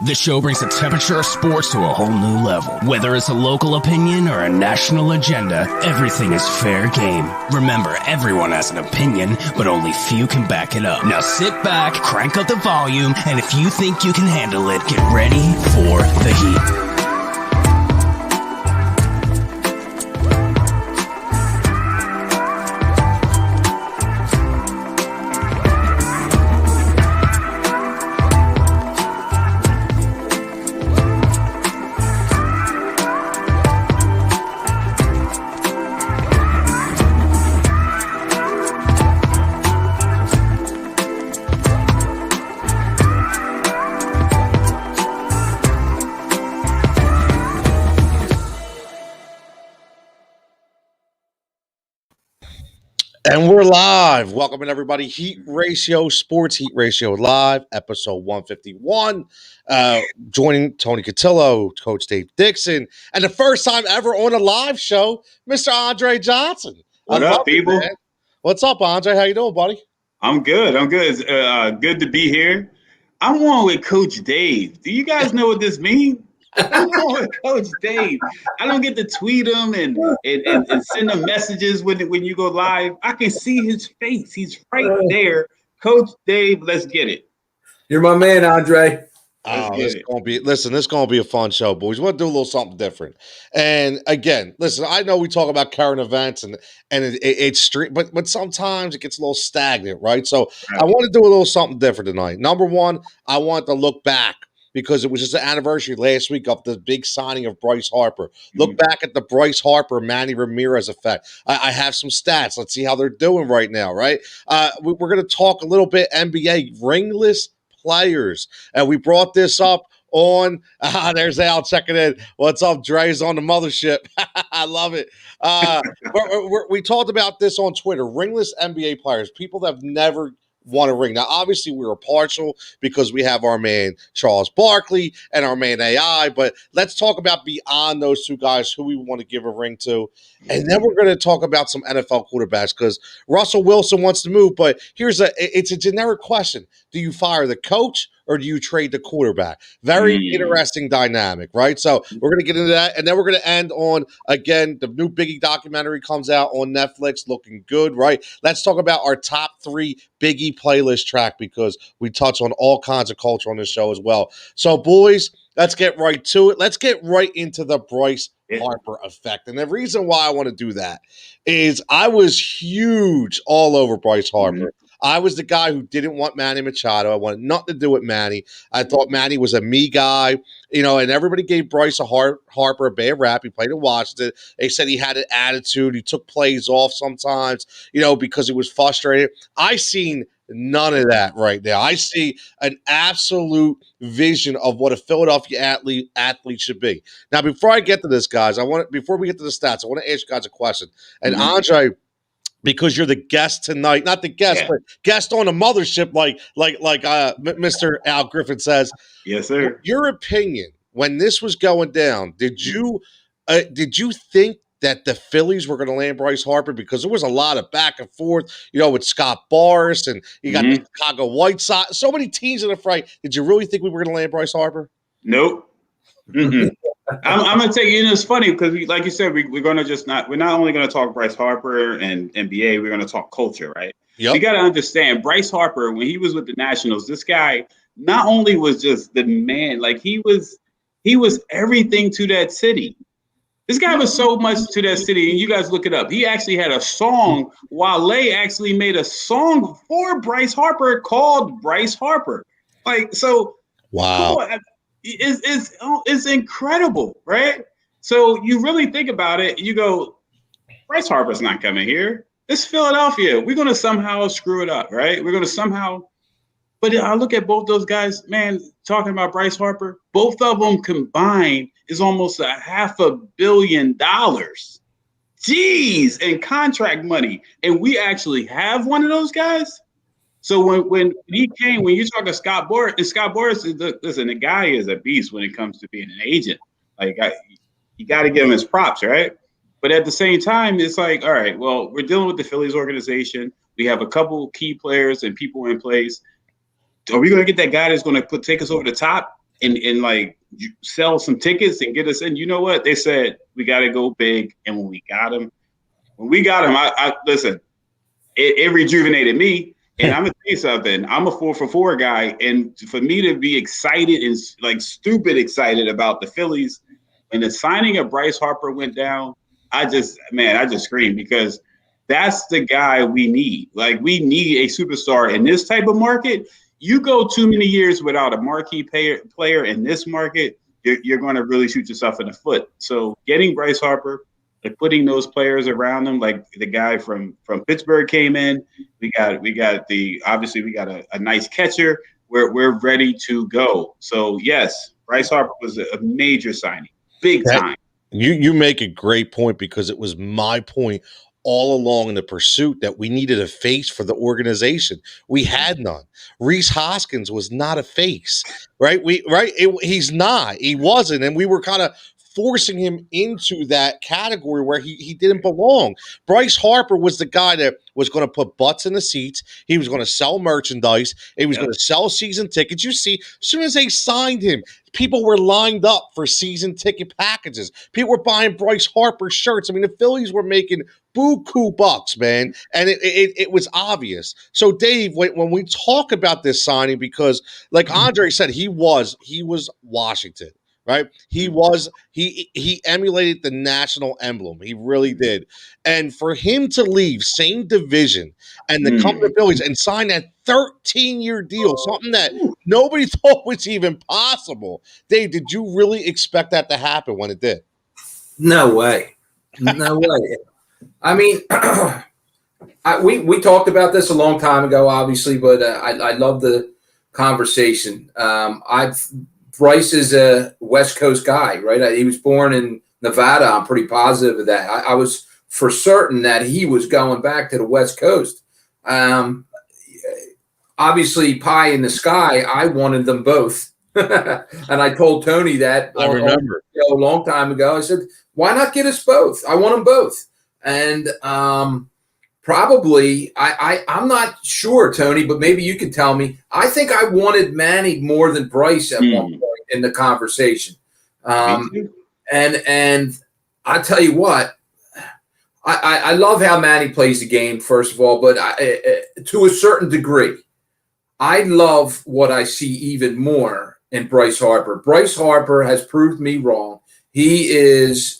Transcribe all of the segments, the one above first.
The show brings the temperature of sports to a whole new level. Whether it's a local opinion or a national agenda, everything is fair game. Remember, everyone has an opinion, but only few can back it up. Now sit back, crank up the volume, and if you think you can handle it, get ready for the heat. And we're live. Welcome in, everybody. Heat Ratio Sports Heat Ratio Live, episode 151. Joining Tony Cotillo, Coach Dave Dixon, and the first time ever on a live show, Mr. Andre Johnson. What up, people? What's up, Andre? How you doing, buddy? I'm good. It's good to be here. I'm on with Coach Dave. Do you guys know what this means? I'm on with Coach Dave. I don't get to tweet him and send him messages when you go live. I can see his face. He's right there. Coach Dave, let's get it. You're my man, Andre. This is gonna be a fun show, boys. We'll do a little something different. And again, listen, I know we talk about current events and it's street, but sometimes it gets a little stagnant, right? So I want to do a little something different tonight. Number one, I want to look back, because it was just the anniversary last week of the big signing of Bryce Harper. Look back at the Bryce Harper, Manny Ramirez effect. I have some stats. Let's see how they're doing right now, right? We're going to talk a little bit NBA ringless players. And we brought this up on, there's Al checking in. What's up, Dre's on the mothership. I love it. We talked about this on Twitter. Ringless NBA players, people that have never won a ring. Now, obviously, we were partial because we have our man Charles Barkley and our man AI, but let's talk about beyond those two guys who we want to give a ring to. And then we're going to talk about some NFL quarterbacks, because Russell Wilson wants to move, but it's a generic question. Do you fire the coach or do you trade the quarterback? Very interesting dynamic, right? So we're going to get into that, and then we're going to end on, again, the new Biggie documentary comes out on Netflix, looking good, right? Let's talk about our top 3 Biggie playlist track, because we touch on all kinds of culture on this show as well. So, boys, let's get right to it. Let's get right into the Bryce Harper effect. And the reason why I want to do that is I was huge all over Bryce Harper. I was the guy who didn't want Manny Machado. I wanted nothing to do with Manny. I thought Manny was a me guy, and everybody gave Bryce Harper a bad rap. He played in Washington. They said he had an attitude. He took plays off sometimes, because he was frustrated. I seen none of that right now. I see an absolute vision of what a Philadelphia athlete should be. Now, before I get to this, guys, before we get to the stats, I want to ask you guys a question. And Andre, because you're the guest tonight, not the guest, but guest on a mothership, like Mr. Al Griffin says. Yes, sir. Your opinion when this was going down, did you think that the Phillies were going to land Bryce Harper? Because there was a lot of back and forth, with Scott Boras, and you got the Chicago White Sox, so many teams in the fray. Did you really think we were going to land Bryce Harper? Nope. I'm going to tell you, it's funny because, like you said, we're not only going to talk Bryce Harper and NBA, we're going to talk culture, right? Yep. You got to understand, Bryce Harper, when he was with the Nationals, this guy not only was just the man, like he was everything to that city. This guy was so much to that city, and you guys look it up. He actually had a song. Wale actually made a song for Bryce Harper called Bryce Harper. Wow. It's incredible, right? So you really think about it, you go, Bryce Harper's not coming here. It's Philadelphia. We're going to somehow screw it up, right? We're going to somehow. But I look at both those guys, man, talking about Bryce Harper, both of them combined is almost $500 million. Jeez, and contract money. And we actually have one of those guys. So when he came, when you talk to Scott Boras, and Scott Boras, listen, the guy is a beast when it comes to being an agent. Like, you got to give him his props, right? But at the same time, it's like, all right, well, we're dealing with the Phillies organization. We have a couple key players and people in place. Are we going to get that guy that's going to take us over the top? and like sell some tickets and get us in. You know what? They said we got to go big, and when we got him, I listen. It rejuvenated me. And I'm gonna tell you something. I'm a 4-for-4 guy, and for me to be excited and like stupid excited about the Phillies and the signing of Bryce Harper went down, I just screamed because that's the guy we need. Like we need a superstar in this type of market. You go too many years without a marquee player in this market, you're going to really shoot yourself in the foot. So getting Bryce Harper, like putting those players around them, like the guy from Pittsburgh came in. We got a nice catcher. We're ready to go. So yes, Bryce Harper was a major signing, big time. You make a great point because it was my point all along in the pursuit that we needed a face for the organization. We had none. Reese Hoskins was not a face, right? He's not. He wasn't, and we were kind of forcing him into that category where he didn't belong. Bryce Harper was the guy that was going to put butts in the seats. He was going to sell merchandise. He was going to sell season tickets. You see, as soon as they signed him, people were lined up for season ticket packages. People were buying Bryce Harper shirts. I mean, the Phillies were making buku bucks, man, and it was obvious. So, Dave, when we talk about this signing, because like Andre said, he was Washington. Right, he emulated the national emblem. He really did, and for him to leave same division and the come to the Phillies and sign that 13-year deal, something that nobody thought was even possible. Dave, did you really expect that to happen when it did? No way, no way. I mean, we talked about this a long time ago, obviously, but I love the conversation. Bryce is a West Coast guy, right? He was born in Nevada. I'm pretty positive of that. I was for certain that he was going back to the West Coast. Obviously, pie in the sky, I wanted them both. And I told Tony that I remember a long time ago. I said, why not get us both? I want them both. And probably, I'm not sure, Tony, but maybe you can tell me. I think I wanted Manny more than Bryce at one point in the conversation. And I tell you what, I love how Manny plays the game, first of all, but to a certain degree, I love what I see even more in Bryce Harper. Bryce Harper has proved me wrong. He is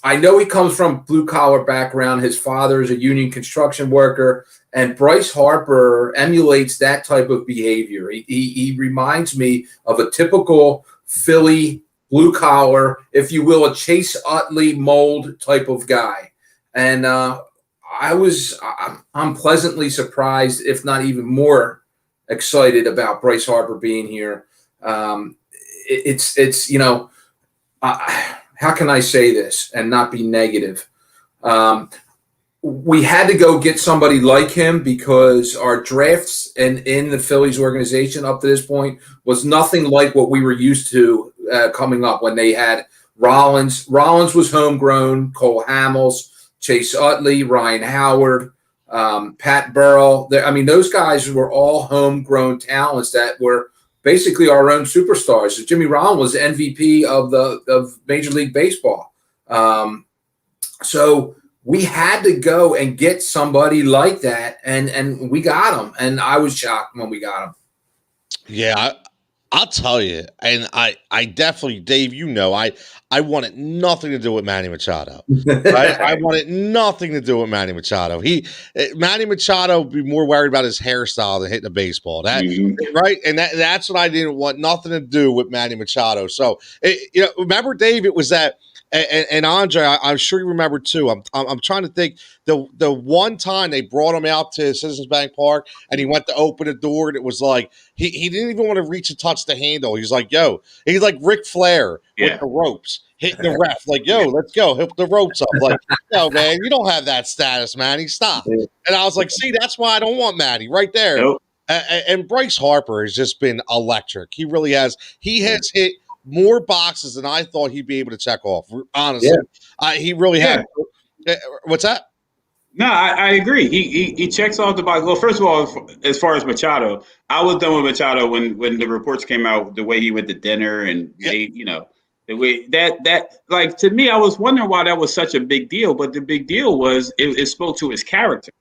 I know he comes from blue-collar background. His father is a union construction worker, and Bryce Harper emulates that type of behavior. He reminds me of a typical Philly blue-collar, if you will, a Chase Utley mold type of guy. And I'm pleasantly surprised, if not even more excited about Bryce Harper being here. It's you know, how can I say this and not be negative? We had to go get somebody like him because our drafts in the Phillies organization up to this point was nothing like what we were used to coming up when they had Rollins. Rollins was homegrown, Cole Hamels, Chase Utley, Ryan Howard, Pat Burrell. I mean, those guys were all homegrown talents that were basically our own superstars. So Jimmy Rollins was MVP of Major League Baseball. So we had to go and get somebody like that, and we got him. And I was shocked when we got him. Yeah, I'll tell you, and I definitely, Dave, you know, I wanted nothing to do with Manny Machado. Right? I wanted nothing to do with Manny Machado. Manny Machado would be more worried about his hairstyle than hitting a baseball. Right? And that's what I didn't want nothing to do with Manny Machado. So, remember, Dave, it was that. And Andre, I'm sure you remember too. I'm trying to think. The one time they brought him out to Citizens Bank Park, and he went to open the door, and it was like he didn't even want to reach and touch the handle. He's like, "Yo," he's like Ric Flair with the ropes, hitting the ref, like, "Yo, let's go, hit the ropes up." Like, "Yo, man, you don't have that status, Manny. Stop." And I was like, "See, that's why I don't want Manny right there." Nope. And Bryce Harper has just been electric. He really has. He has hit more boxes than I thought he'd be able to check off. Honestly, he really had. What's that? No, I agree. He checks off the box. Well, first of all, as far as Machado, I was done with Machado when the reports came out, the way he went to dinner and made, the way that like, to me, I was wondering why that was such a big deal. But the big deal was it spoke to his character.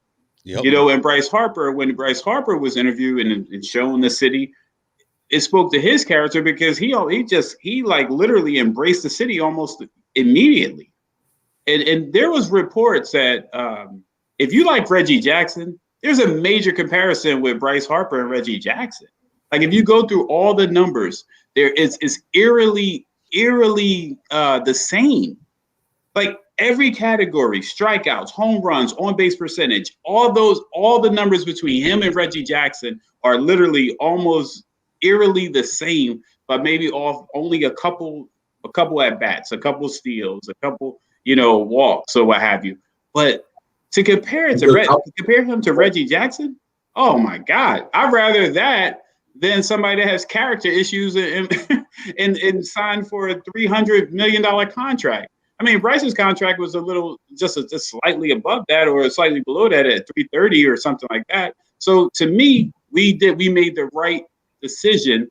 Yep. And Bryce Harper, when Bryce Harper was interviewed and shown the city, it spoke to his character because he like literally embraced the city almost immediately. And there was reports that if you like Reggie Jackson, there's a major comparison with Bryce Harper and Reggie Jackson. Like if you go through all the numbers, it's eerily the same. Like every category, strikeouts, home runs, on base percentage, all the numbers between him and Reggie Jackson are literally almost eerily the same, but maybe off only a couple at bats, a couple steals, a couple walks or what have you. But to compare him to Reggie Jackson, oh my God, I'd rather that than somebody that has character issues and signed for a $300 million contract. I mean, Bryce's contract was just slightly above that or slightly below that at 330 or something like that. So to me, we made the right decision,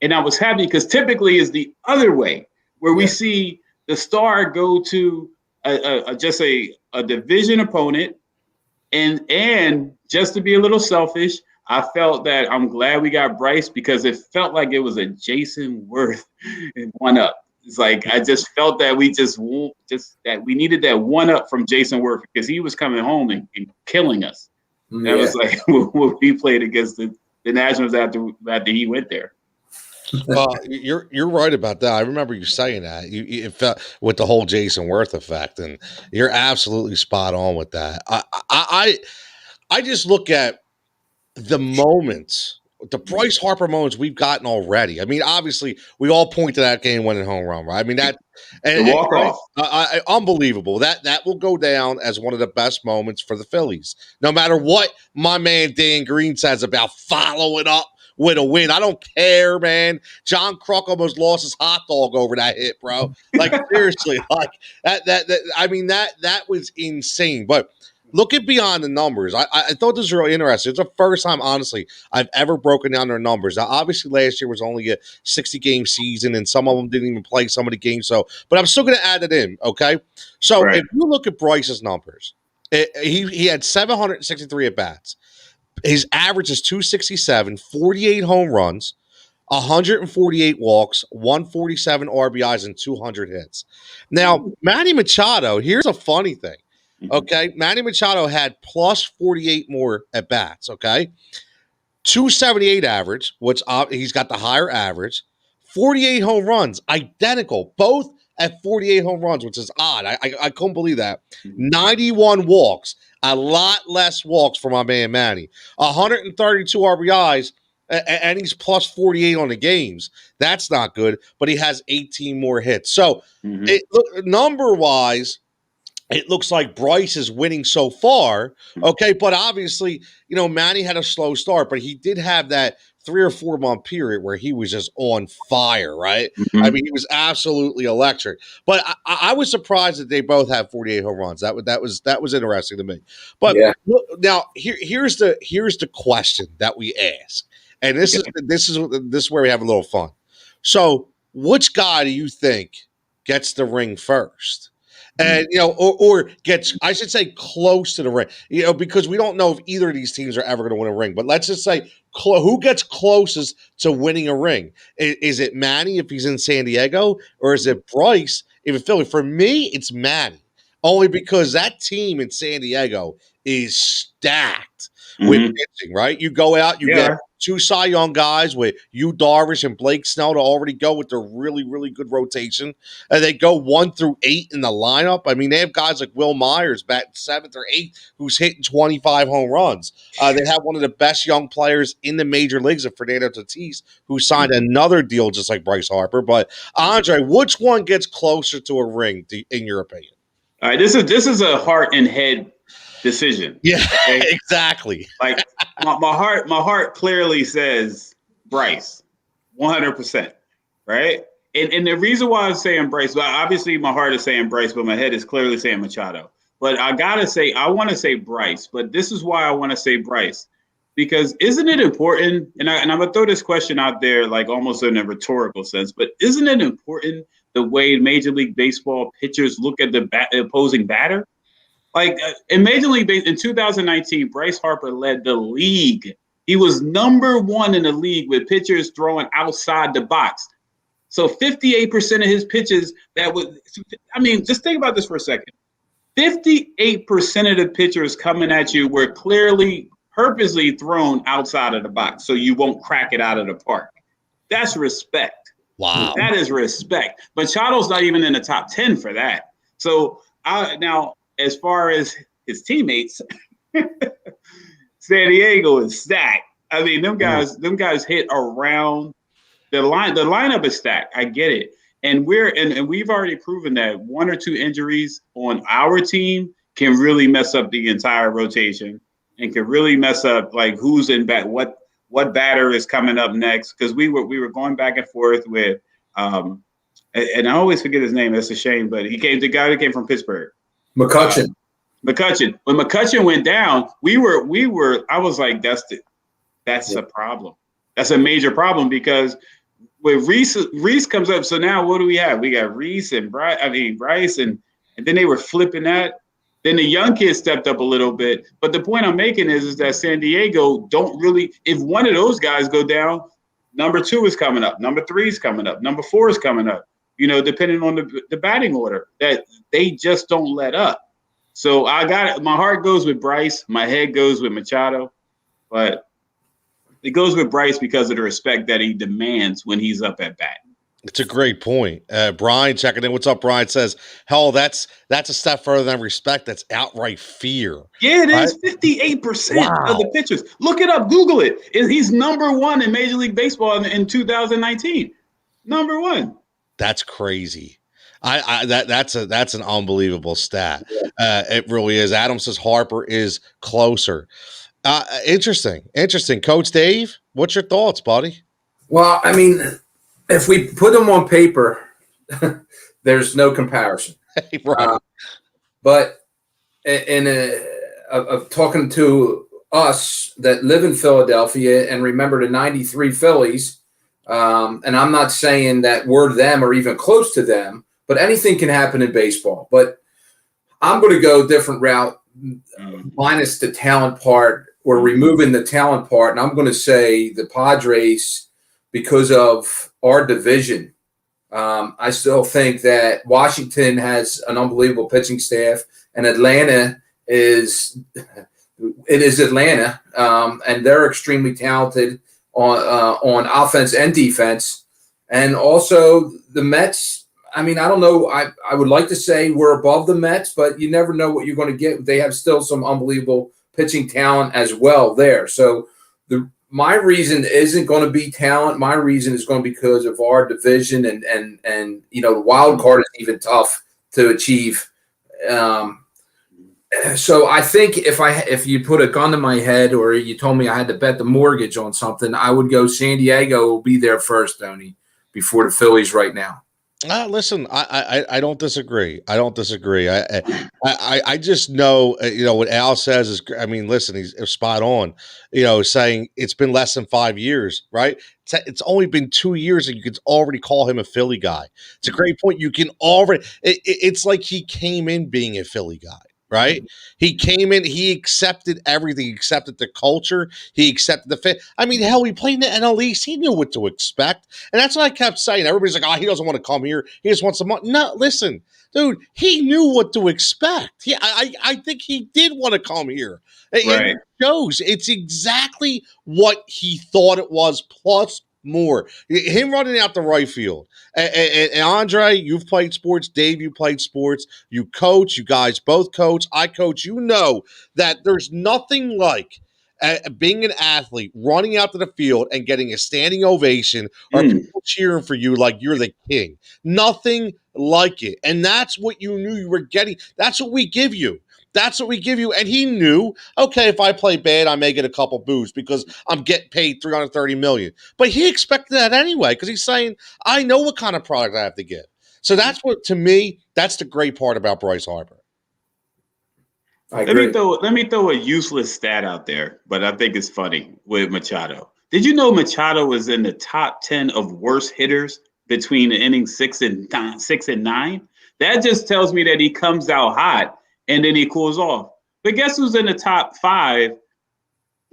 and I was happy because typically is the other way where we see the star go to just a division opponent, and just to be a little selfish, I felt that I'm glad we got Bryce because it felt like it was a Jason Worth one up. It's like I just felt that we we needed that one up from Jason Worth because he was coming home and killing us. Yeah. That was like when we played against the Nationals after he went there. Well, you're right about that. I remember you saying that. It felt with the whole Jason Worth effect, and you're absolutely spot on with that. I just look at the moments, the Bryce Harper moments we've gotten already. I mean, obviously, we all point to that game-winning home run, right? I mean, that and walk-off, unbelievable. That will go down as one of the best moments for the Phillies. No matter what my man Dan Green says about following up with a win, I don't care, man. John Kruk almost lost his hot dog over that hit, bro. Like seriously, like that. I mean, that was insane, but. Looking beyond the numbers, I thought this was really interesting. It's the first time, honestly, I've ever broken down their numbers. Now, obviously, last year was only a 60-game season, and some of them didn't even play some of the games. But I'm still going to add it in, okay? So if you look at Bryce's numbers, he had 763 at-bats. His average is 267, 48 home runs, 148 walks, 147 RBIs, and 200 hits. Now, Manny Machado, here's a funny thing. Okay, Manny Machado had plus 48 more at bats. Okay, 278 average, which he's got the higher average. 48 home runs, identical, both at 48 home runs, which is odd. I couldn't believe that. 91 walks, a lot less walks for my man Manny. 132 RBIs, and he's plus 48 on the games. That's not good, but he has 18 more hits. So, number-wise, it looks like Bryce is winning so far, okay? But obviously, Manny had a slow start, but he did have that 3 or 4 month period where he was just on fire, right? Mm-hmm. I mean, he was absolutely electric. But I was surprised that they both had 48 home runs. That was interesting to me. But look, now here's the question that we ask, and this is where we have a little fun. So, which guy do you think gets the ring first? And, or gets, I should say, close to the ring, because we don't know if either of these teams are ever going to win a ring. But let's just say who gets closest to winning a ring? Is it Manny if he's in San Diego, or is it Bryce if it's Philly? For me, it's Manny, only because that team in San Diego is stacked with pitching, right? You go out, you get 2 Cy Young guys with Yu Darvish and Blake Snell to already go with their really, really good rotation. And they go 1 through 8 in the lineup. I mean, they have guys like Will Myers batting 7th or 8th who's hitting 25 home runs. They have one of the best young players in the major leagues, of Fernando Tatis, who signed another deal just like Bryce Harper. But Andre, which one gets closer to a ring, in your opinion? All right, this is a heart and head decision. Yeah, okay? Exactly. Like my heart clearly says Bryce, 100%, right? And the reason why I'm saying Bryce, well, obviously my heart is saying Bryce, but my head is clearly saying Machado. But I want to say Bryce, but this is why I want to say Bryce. Because isn't it important, and I'm going to throw this question out there like almost in a rhetorical sense, but isn't it important the way Major League Baseball pitchers look at the opposing batter? Like in Major League Baseball in 2019, Bryce Harper led the league. He was number 1 in the league with pitchers throwing outside the box. So 58% of his pitches just think about this for a second. 58% of the pitchers coming at you were clearly purposely thrown outside of the box so you won't crack it out of the park. That's respect. Wow. That is respect. Machado's not even in the top 10 for that. So now, as far as his teammates, San Diego is stacked. I mean, them guys hit around the line. The lineup is stacked. I get it. And we've already proven that 1 or 2 injuries on our team can really mess up the entire rotation and can really mess up like who's in bat, what batter is coming up next. Because we were going back and forth with and I always forget his name. That's a shame, but the guy that came from Pittsburgh. McCutchen. McCutchen. When McCutchen went down, I was like, that's a problem. That's a major problem because when Reese comes up, so now what do we have? We got Reese and Bryce, and then they were flipping that. Then the young kids stepped up a little bit. But the point I'm making is that San Diego don't really, if one of those guys go down, number 2 is coming up, number 3 is coming up, number 4 is coming up, depending on the batting order, that they just don't let up. So my heart goes with Bryce, my head goes with Machado, but it goes with Bryce because of the respect that he demands when he's up at bat. It's a great point. Brian checking in. What's up, Brian? Says, hell, that's a step further than respect. That's outright fear. Yeah, it is. 58% of the pitchers. Look it up. Google it. He's number 1 in Major League Baseball in 2019. Number 1. That's crazy. That's an unbelievable stat. It really is. Adam says Harper is closer. Interesting. Coach Dave, what's your thoughts, buddy? Well, I mean, if we put them on paper, there's no comparison. Right. But of talking to us that live in Philadelphia and remember the 93 Phillies, and I'm not saying that we're them or even close to them, but anything can happen in baseball. But I'm going to go a different route, minus the talent part. We're removing the talent part, and I'm going to say the Padres, because of our division. I still think that Washington has an unbelievable pitching staff, and Atlanta is Atlanta, and they're extremely talented on offense and defense. And also the Mets. I mean, I don't know. I would like to say we're above the Mets, but you never know what you're going to get. They have still some unbelievable pitching talent as well there. So my reason isn't going to be talent. My reason is going to be because of our division and the wild card is even tough to achieve. So I think if you put a gun to my head or you told me I had to bet the mortgage on something, I would go San Diego will be there first, Tony, before the Phillies right now. Listen, I don't disagree. I just know, what Al says is, I mean, listen, he's spot on, saying it's been less than 5 years, right? It's only been 2 years and you can already call him a Philly guy. It's a great point. You can already, it's like he came in being a Philly guy. Right? He came in, he accepted everything, he accepted the culture, he accepted the fit. I mean, hell, he played in the NL East, he knew what to expect. And that's what I kept saying. Everybody's like, he doesn't want to come here, he just wants some money. No, listen, dude, he knew what to expect. I think he did want to come here. Right. It shows. It's exactly what he thought it was, plus more. Him running out the right field. And Andre, you've played sports. Dave, you played sports. You coach. You guys both coach. I coach. You know that there's nothing like being an athlete, running out to the field and getting a standing ovation or people cheering for you like you're the king. Nothing like it. And that's what you knew you were getting. That's what we give you. That's what we give you. And he knew, okay, if I play bad, I may get a couple boos because I'm getting paid $330 million. But he expected that anyway because he's saying, I know what kind of product I have to get. So that's what, to me, that's the great part about Bryce Harper. I agree. Let me throw a useless stat out there, but I think it's funny with Machado. Did you know Machado was in the top 10 of worst hitters between innings 6 and 9? That just tells me that he comes out hot and then he cools off. But guess who's in the top 5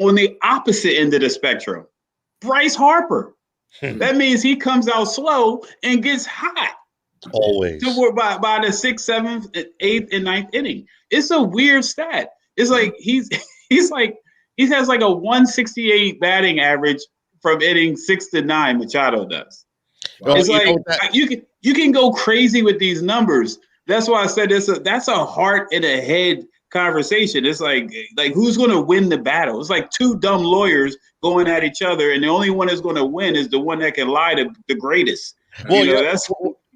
on the opposite end of the spectrum? Bryce Harper. That means he comes out slow and gets hot. Always. By the 6th, 7th, 8th, and 9th inning. It's a weird stat. It's like he has like a 168 batting average from inning 6 to 9. Machado does. Well, it's like you can go crazy with these numbers. That's why I said that's a heart and a head conversation. It's like who's going to win the battle? It's like two dumb lawyers going at each other, and the only one that's going to win is the one that can lie to the greatest. Well,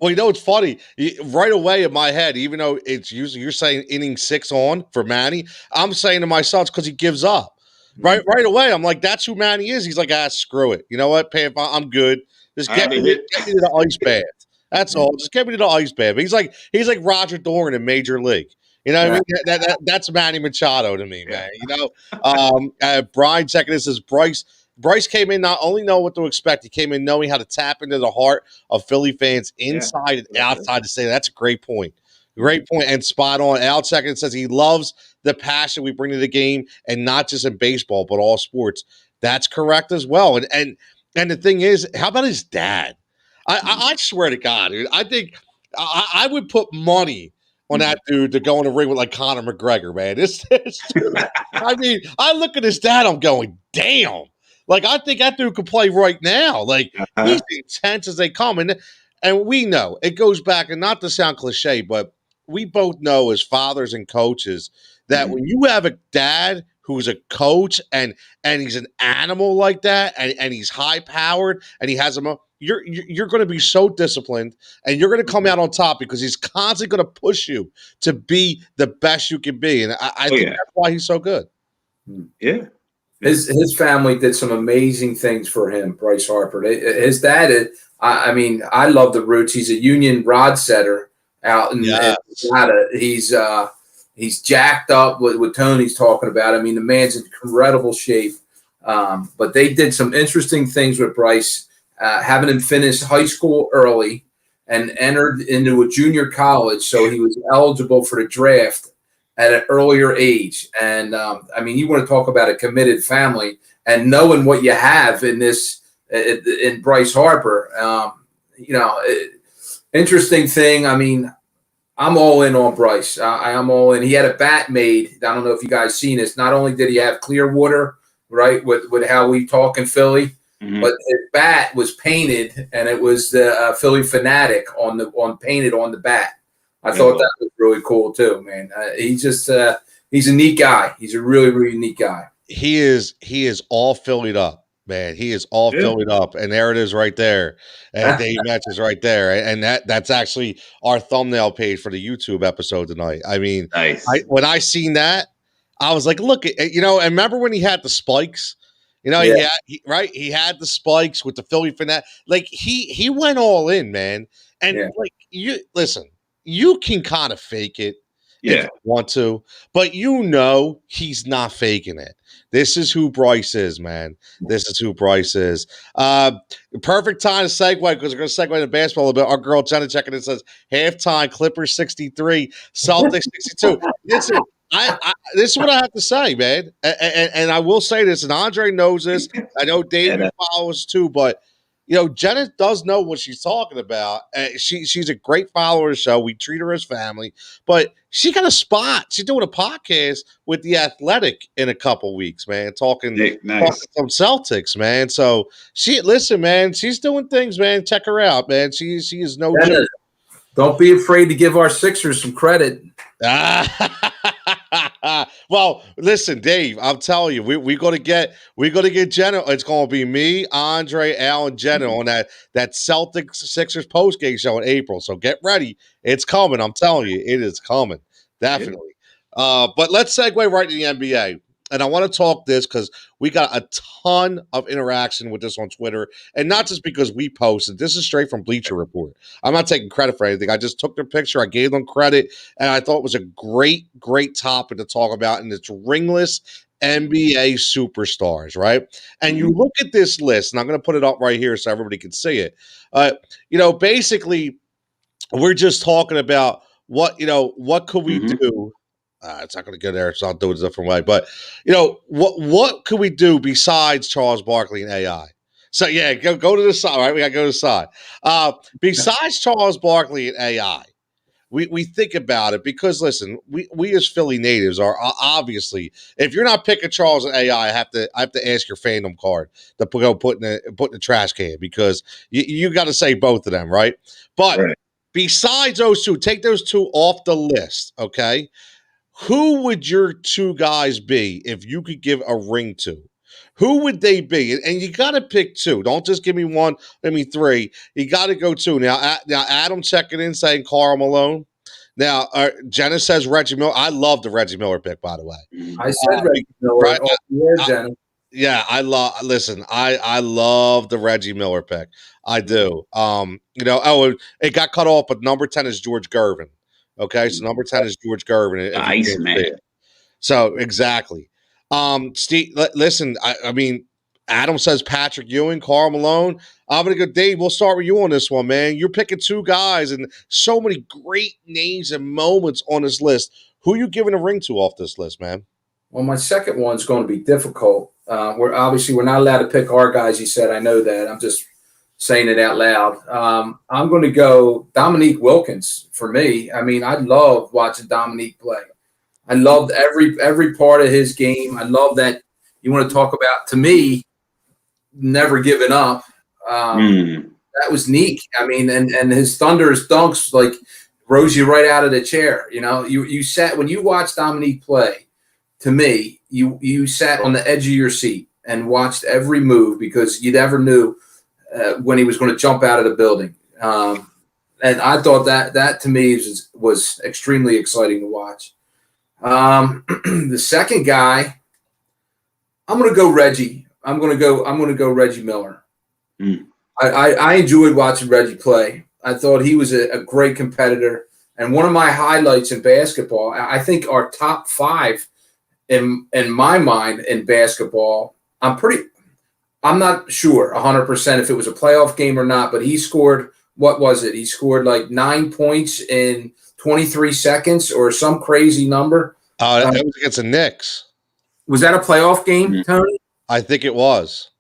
well, you know, it's funny. Right away in my head, even though it's usually you're saying inning 6 on for Manny, I'm saying to myself it's because he gives up. Right away, I'm like, that's who Manny is. He's like, screw it. You know what, Pam? I'm good. Just get me to the ice bath. That's all. Just get me to the ice bath. He's like Roger Doran in Major League. You know what I mean? That's Manny Machado to me, man. You know, Brian checking this as Bryce. Bryce came in not only knowing what to expect, he came in knowing how to tap into the heart of Philly fans inside and outside to say that's a great point. Great point and spot on. Al second says he loves the passion we bring to the game and not just in baseball, but all sports. That's correct as well. And the thing is, how about his dad? I swear to God, dude, I think I would put money on that dude to go in the ring with like Conor McGregor, man. I mean, I look at his dad, I'm going, damn. Like, I think that dude could play right now. Like, he's intense as they come. And we know, it goes back, and not to sound cliche, but we both know as fathers and coaches that when you have a dad who's a coach and he's an animal like that and he's high-powered and he has you're going to be so disciplined and you're going to come out on top because he's constantly going to push you to be the best you can be. And I think that's why he's so good. Yeah. His family did some amazing things for him, Bryce Harper. His dad, I mean, I love the roots. He's a union rod setter out in Nevada. He's jacked up with Tony's talking about. I mean, the man's in incredible shape. But they did some interesting things with Bryce, having him finish high school early and entered into a junior college, so he was eligible for the draft at an earlier age. And I mean, you want to talk about a committed family and knowing what you have in Bryce Harper. Interesting thing. I mean, I'm all in on Bryce. I am all in. He had a bat made. I don't know if you guys seen this. Not only did he have clear water, right, with how we talk in Philly, but his bat was painted, and it was the Philly Fanatic painted on the bat. I thought that was really cool too, man. He's a neat guy. He's a really, really neat guy. He is all Phillied up, man. He is all Phillied up. And there it is right there. And Dave Metz is right there. And that's actually our thumbnail page for the YouTube episode tonight. I mean, nice. When I seen that, I was like, look, and remember when he had the spikes? You know, he had the spikes with the Philly Fanatic. Like he went all in, man. And like listen. You can kind of fake it if you want to, but he's not faking it. This is who Bryce is, man. This is who Bryce is. Perfect time to segue because we're going to segue into basketball a little bit. Our girl Jenna checking in says, halftime, Clippers 63, Celtics 62. Listen, this is what I have to say, man. And I will say this, and Andre knows this. I know David follows too, but Jenna does know what she's talking about. She's a great follower of the show. We treat her as family, but she got a spot. She's doing a podcast with The Athletic in a couple weeks, man, talking some Celtics, man. So listen, man, she's doing things, man. Check her out, man. She is no joke. Don't be afraid to give our Sixers some credit. Well, listen, Dave, I'm telling you, we're gonna get Jenna. It's gonna be me, Andre, Al, and Jenna on that Celtics Sixers postgame show in April. So get ready. It's coming. I'm telling you, it is coming. Definitely. But let's segue right to the NBA. and I want to talk this because we got a ton of interaction with this on Twitter, and not just because we posted. This is straight from Bleacher Report. I'm not taking credit for anything. I just took their picture, I gave them credit, and I thought it was a great topic to talk about, and it's ringless NBA superstars, right? And you look at this list, and I'm going to put it up right here so everybody can see it. Basically, we're just talking about what could we do? It's not going to go there, so I'll do it a different way. But what could we do besides Charles Barkley and AI? So yeah, go to the side, right? We got to go to the side. Besides Charles Barkley and AI. We think about it because listen, we as Philly natives are obviously, if you're not picking Charles and AI, I have to ask your fandom card to go put in the trash can because you got to say both of them, right? But besides those two, take those two off the list, okay? Who would your two guys be if you could give a ring to? Who would they be? And you got to pick two. Don't just give me one. Give me three. You got to go two. Now, Adam checking in saying Karl Malone. Now, Jenna says Reggie Miller. I love the Reggie Miller pick, by the way. I said Reggie Miller. Right? Jenna. Yeah, I love the Reggie Miller pick. I do. It got cut off, but number 10 is George Gervin. Okay, so number 10 is George Gervin. Nice, man. So, exactly. Steve, listen, I mean, Adam says Patrick Ewing, Karl Malone. I'm going to go, Dave, we'll start with you on this one, man. You're picking two guys and so many great names and moments on this list. Who are you giving a ring to off this list, man? Well, my second one's going to be difficult. We're not allowed to pick our guys, he said. I know that. I'm just saying it out loud. I'm going to go Dominique Wilkins for me. I mean, I love watching Dominique play. I loved every part of his game. I love that you want to talk about, to me, never giving up. That was neat. I mean, and his thunderous dunks like rose you right out of the chair. You sat when you watched Dominique play. To me, you sat on the edge of your seat and watched every move because you never knew when he was going to jump out of the building. And I thought that to me was extremely exciting to watch. The second guy, I'm going to go Reggie. I'm going to go Reggie Miller. I enjoyed watching Reggie play. I thought he was a great competitor. And one of my highlights in basketball, I think our top five in my mind in basketball, I'm not sure 100% if it was a playoff game or not, but he scored, what was it? He scored like 9 points in 23 seconds or some crazy number. That was against the Knicks. Was that a playoff game, Tony? I think it was.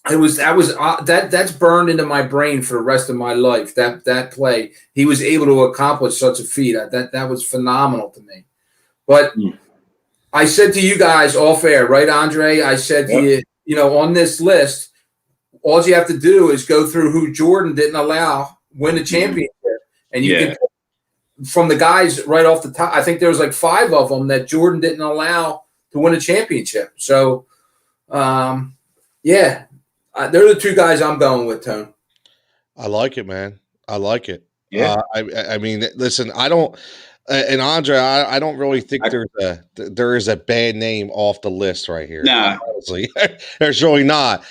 That's burned into my brain for the rest of my life. That play, he was able to accomplish such a feat. That was phenomenal to me. But I said to you guys off air, right, Andre? I said to you, on this list, all you have to do is go through who Jordan didn't allow win the championship, and you can from the guys right off the top. I think there was like 5 of them that Jordan didn't allow to win a championship. So, they're the two guys I'm going with, Tone. I like it, man. I like it. Yeah. I mean, listen, I don't, and Andre, I don't really think there is a bad name off the list right here. Nah. Honestly, there's really not.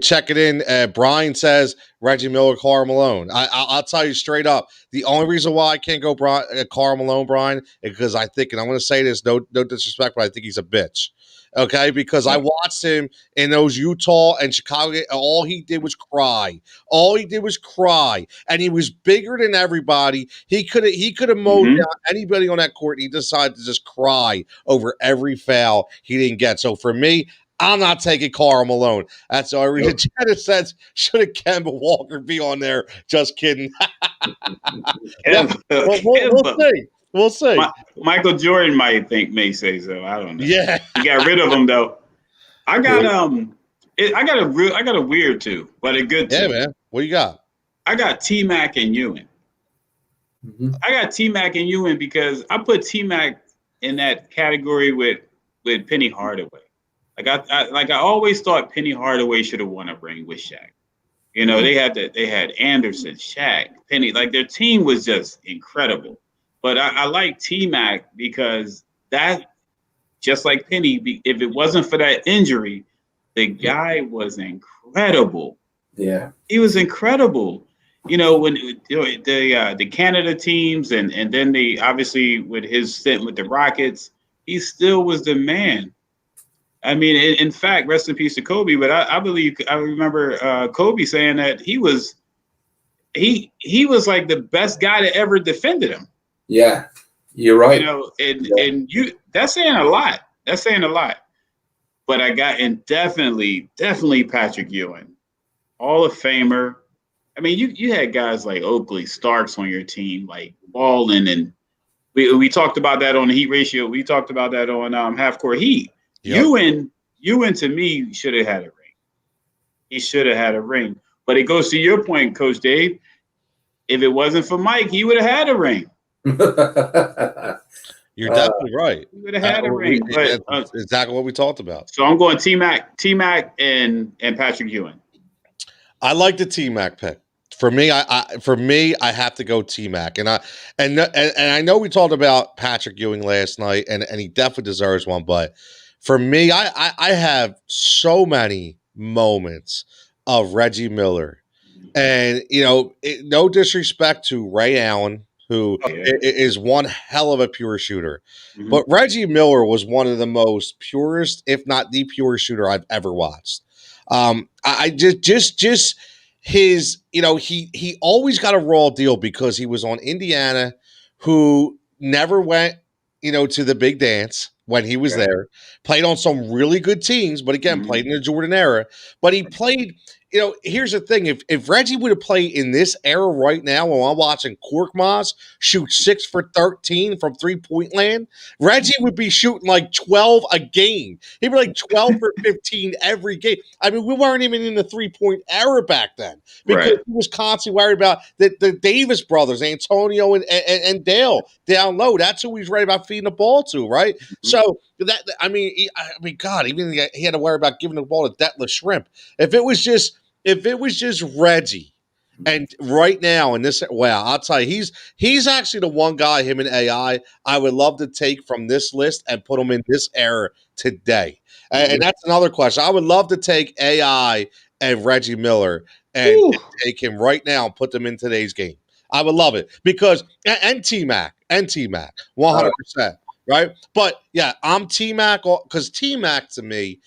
Check it in. Brian says Reggie Miller, Karl Malone. I'll tell you straight up, the only reason why I can't go Karl Malone, Brian, is because I think, and I'm going to say this, no disrespect, but I think he's a bitch. Okay, because I watched him in those Utah and Chicago. All he did was cry. And he was bigger than everybody. He could have mowed down anybody on that court. And he decided to just cry over every foul he didn't get. So for me, I'm not taking Karl Malone. That's the only reason. Jenna says, should have Kemba Walker be on there? Just kidding. We'll see. We'll see. Michael Jordan may say so. I don't know. Yeah, he got rid of him though. I got a weird two, but a good two. Yeah, man. What you got? I got T-Mac and Ewing. I got T-Mac and Ewing because I put T-Mac in that category with Penny Hardaway. I always thought Penny Hardaway should have won a ring with Shaq. They had Anderson, Shaq, Penny. Like their team was just incredible. But I like T-Mac because that just like Penny. If it wasn't for that injury, the guy was incredible. Yeah, he was incredible. You know, when the Canada teams and then they obviously with his stint with the Rockets, he still was the man. I mean, in fact, rest in peace to Kobe. But I remember Kobe saying that he was like the best guy that ever defended him. yeah, you're right. You know, and that's saying a lot. That's saying a lot. But and definitely Patrick Ewing, Hall of Famer. I mean, you had guys like Oakley, Starks on your team, like balling, and we talked about that on the Heat Ratio. We talked about that on Half Court Heat. Yep. Ewing to me should have had a ring. He should have had a ring. But it goes to your point, Coach Dave. If it wasn't for Mike, he would have had a ring. You're definitely right. He would have had a ring. But, that's exactly what we talked about. So I'm going T-Mac, and Patrick Ewing. I like the T-Mac pick. For me, I have to go T-Mac, and I know we talked about Patrick Ewing last night, and he definitely deserves one. But for me, I have so many moments of Reggie Miller, and you know, no disrespect to Ray Allen, who is one hell of a pure shooter, but Reggie Miller was one of the most purest, if not the purest shooter I've ever watched. I just his, you know, he always got a raw deal because he was on Indiana, who never went, you know, to the big dance when he was there, played on some really good teams, but again, played in the Jordan era, but he played, you know, here's the thing. If Reggie would have played in this era right now, when I'm watching Korkmaz shoot 6 for 13 from 3-point land, Reggie would be shooting like 12 a game. He'd be like 12 for 15 every game. I mean, we weren't even in the 3-point era back then because he was constantly worried about the Davis brothers, Antonio and Dale down low. That's who he's ready about feeding the ball to, right? So that, I mean, God, even he had to worry about giving the ball to Detlef Shrimp. If it was just Reggie, and right now in this, wow, I'll tell you, he's actually the one guy, him and AI, I would love to take from this list and put him in this era today. And that's another question. I would love to take AI and Reggie Miller and take him right now and put them in today's game. I would love it because and T-Mac, 100%. Right. But yeah, I'm T-Mac because T-Mac to me,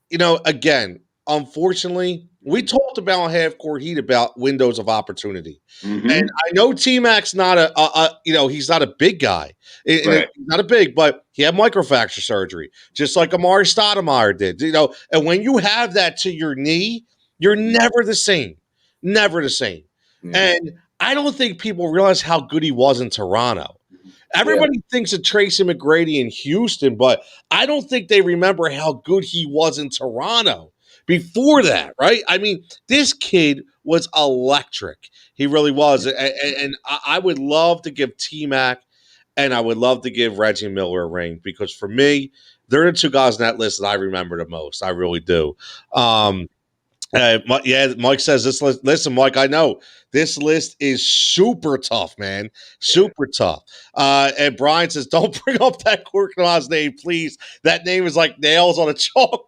you know, again, unfortunately, we talked about Half Court Heat about windows of opportunity. And I know T-Mac's not you know, he's not a big guy. He's not a big, but he had microfracture surgery, just like Amari Stoudemire did. You know, and when you have that to your knee, you're never the same. Never the same. And I don't think people realize how good he was in Toronto. Everybody thinks of Tracy McGrady in Houston, but I don't think they remember how good he was in Toronto before that, right? I mean, this kid was electric. He really was. And I would love to give T-Mac and I would love to give Reggie Miller a ring because for me, they're the two guys on that list that I remember the most. I really do. Mike says this list. Listen, Mike, I know this list is super tough, man. Super tough. And Brian says, don't bring up that Korkmaz name, please. That name is like nails on a chalkboard.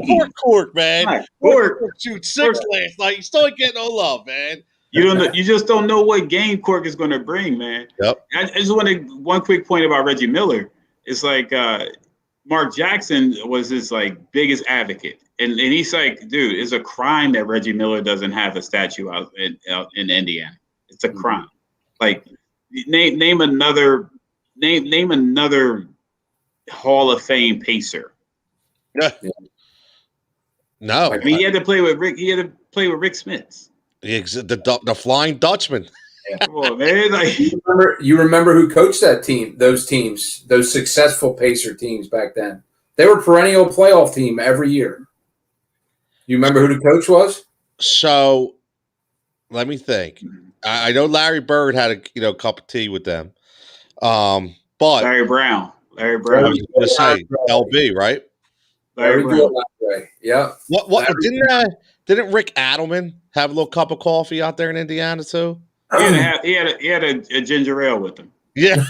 Poor Cork, man. Cork shoot 6 last night. You still ain't getting no love, man. You just don't know what game Cork is going to bring, man. Yep. I just want to one quick point about Reggie Miller. It's like Mark Jackson was his like biggest advocate. And he's like, dude, it's a crime that Reggie Miller doesn't have a statue out in Indiana. It's a crime. Like, name another Hall of Fame pacer. Yeah. No, I mean, he had to play with Rick. He had to play with Rick Smits. The Flying Dutchman. Come on, man. Like, you remember who coached that team? Those teams, those successful pacer teams back then. They were a perennial playoff team every year. You remember who the coach was? So, let me think. I know Larry Bird had a cup of tea with them. But Larry Brown. I was going to say LB, right? Larry Brown. Yeah. What didn't Rick Adelman have a little cup of coffee out there in Indiana too? He had a ginger ale with him. Yeah.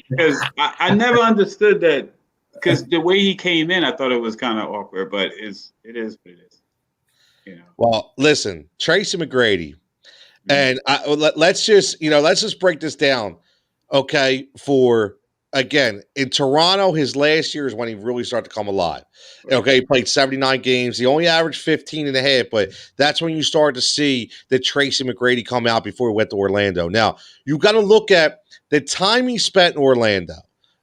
Because I never understood that. Because the way he came in, I thought it was kind of awkward, but it is what it is. You know. Well, listen, Tracy McGrady, and let's just break this down, okay? For again, in Toronto, his last year is when he really started to come alive. Okay, he played 79 games. He only averaged 15 and a half, but that's when you started to see the Tracy McGrady come out before he went to Orlando. Now, you got to look at the time he spent in Orlando,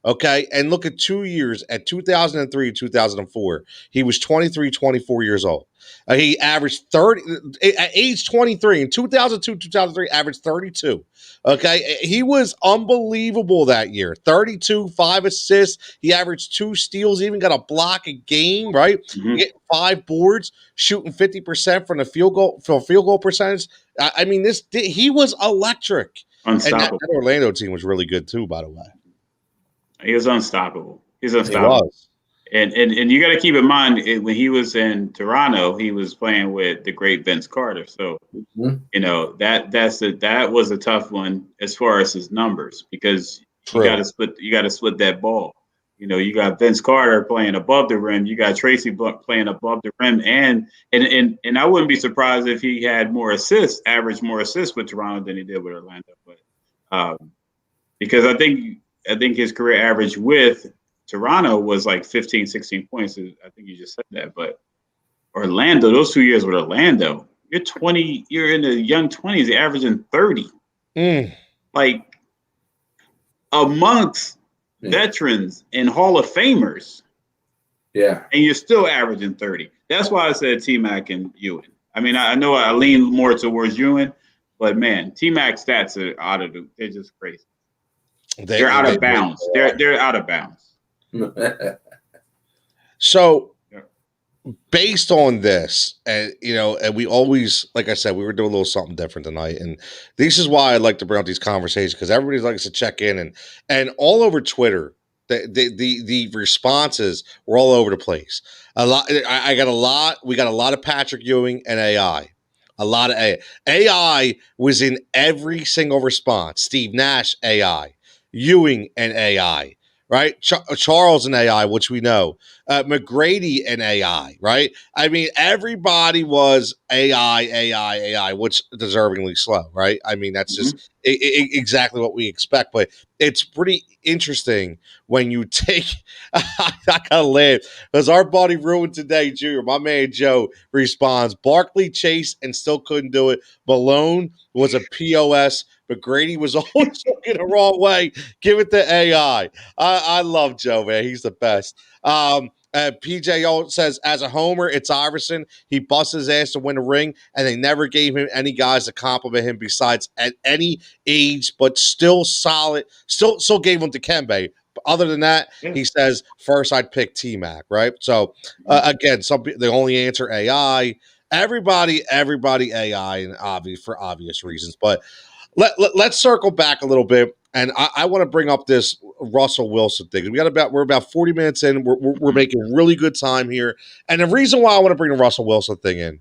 okay, and look at 2 years, at 2003 to 2004. He was 23, 24 years old. He averaged 30 at age 23 in 2002, 2003, averaged 32. Okay. He was unbelievable that year. 32, 5 assists. He averaged 2 steals, even got a block a game, right? Getting 5 boards, shooting 50% from the field goal percentage. I mean, he was electric. Unstoppable. And that Orlando team was really good too, by the way. He was unstoppable. He was. And you got to keep in mind, when he was in Toronto, he was playing with the great Vince Carter. So, you know, that was a tough one as far as his numbers, because you got to split that ball. You know, you got Vince Carter playing above the rim, you got Tracy playing above the rim, and I wouldn't be surprised if he had averaged more assists with Toronto than he did with Orlando. But because I think his career average with Toronto was like 15, 16 points. I think you just said that. But Orlando, those 2 years with Orlando, you're in the young 20s, averaging 30. Like amongst veterans and Hall of Famers. Yeah. And you're still averaging 30. That's why I said T-Mac and Ewing. I mean, I know I lean more towards Ewing, but man, T-Mac's stats are they're just crazy. They're out of bounds. They're out of bounds. So based on this, and we always, like I said, we were doing a little something different tonight, and this is why I like to bring up these conversations, because everybody likes to check in, and all over Twitter, the responses were all over the place. We got a lot of Patrick Ewing and AI. A lot of AI was in every single response. Steve Nash, AI. Ewing and AI. Right? Charles and AI, which we know. McGrady and AI, right? I mean, everybody was AI, which deservingly slow, right? I mean, that's just exactly what we expect. But it's pretty interesting when you take, I gotta laugh, because our buddy Ruined Today, Jr., my man Joe, responds, Barkley chased and still couldn't do it. Malone was a POS. But Grady was always looking the wrong way. Give it to AI. I love Joe, man. He's the best. PJ says, as a homer, it's Iverson. He busts his ass to win a ring, and they never gave him any guys to compliment him besides at any age, but still solid. Still gave him to Kembe. But other than that, he says, first I'd pick T-Mac, right? So, again, the only answer AI. Everybody AI, and for obvious reasons. But let's circle back a little bit, and I want to bring up this Russell Wilson thing. We're about 40 minutes in. We're making really good time here, and the reason why I want to bring the Russell Wilson thing in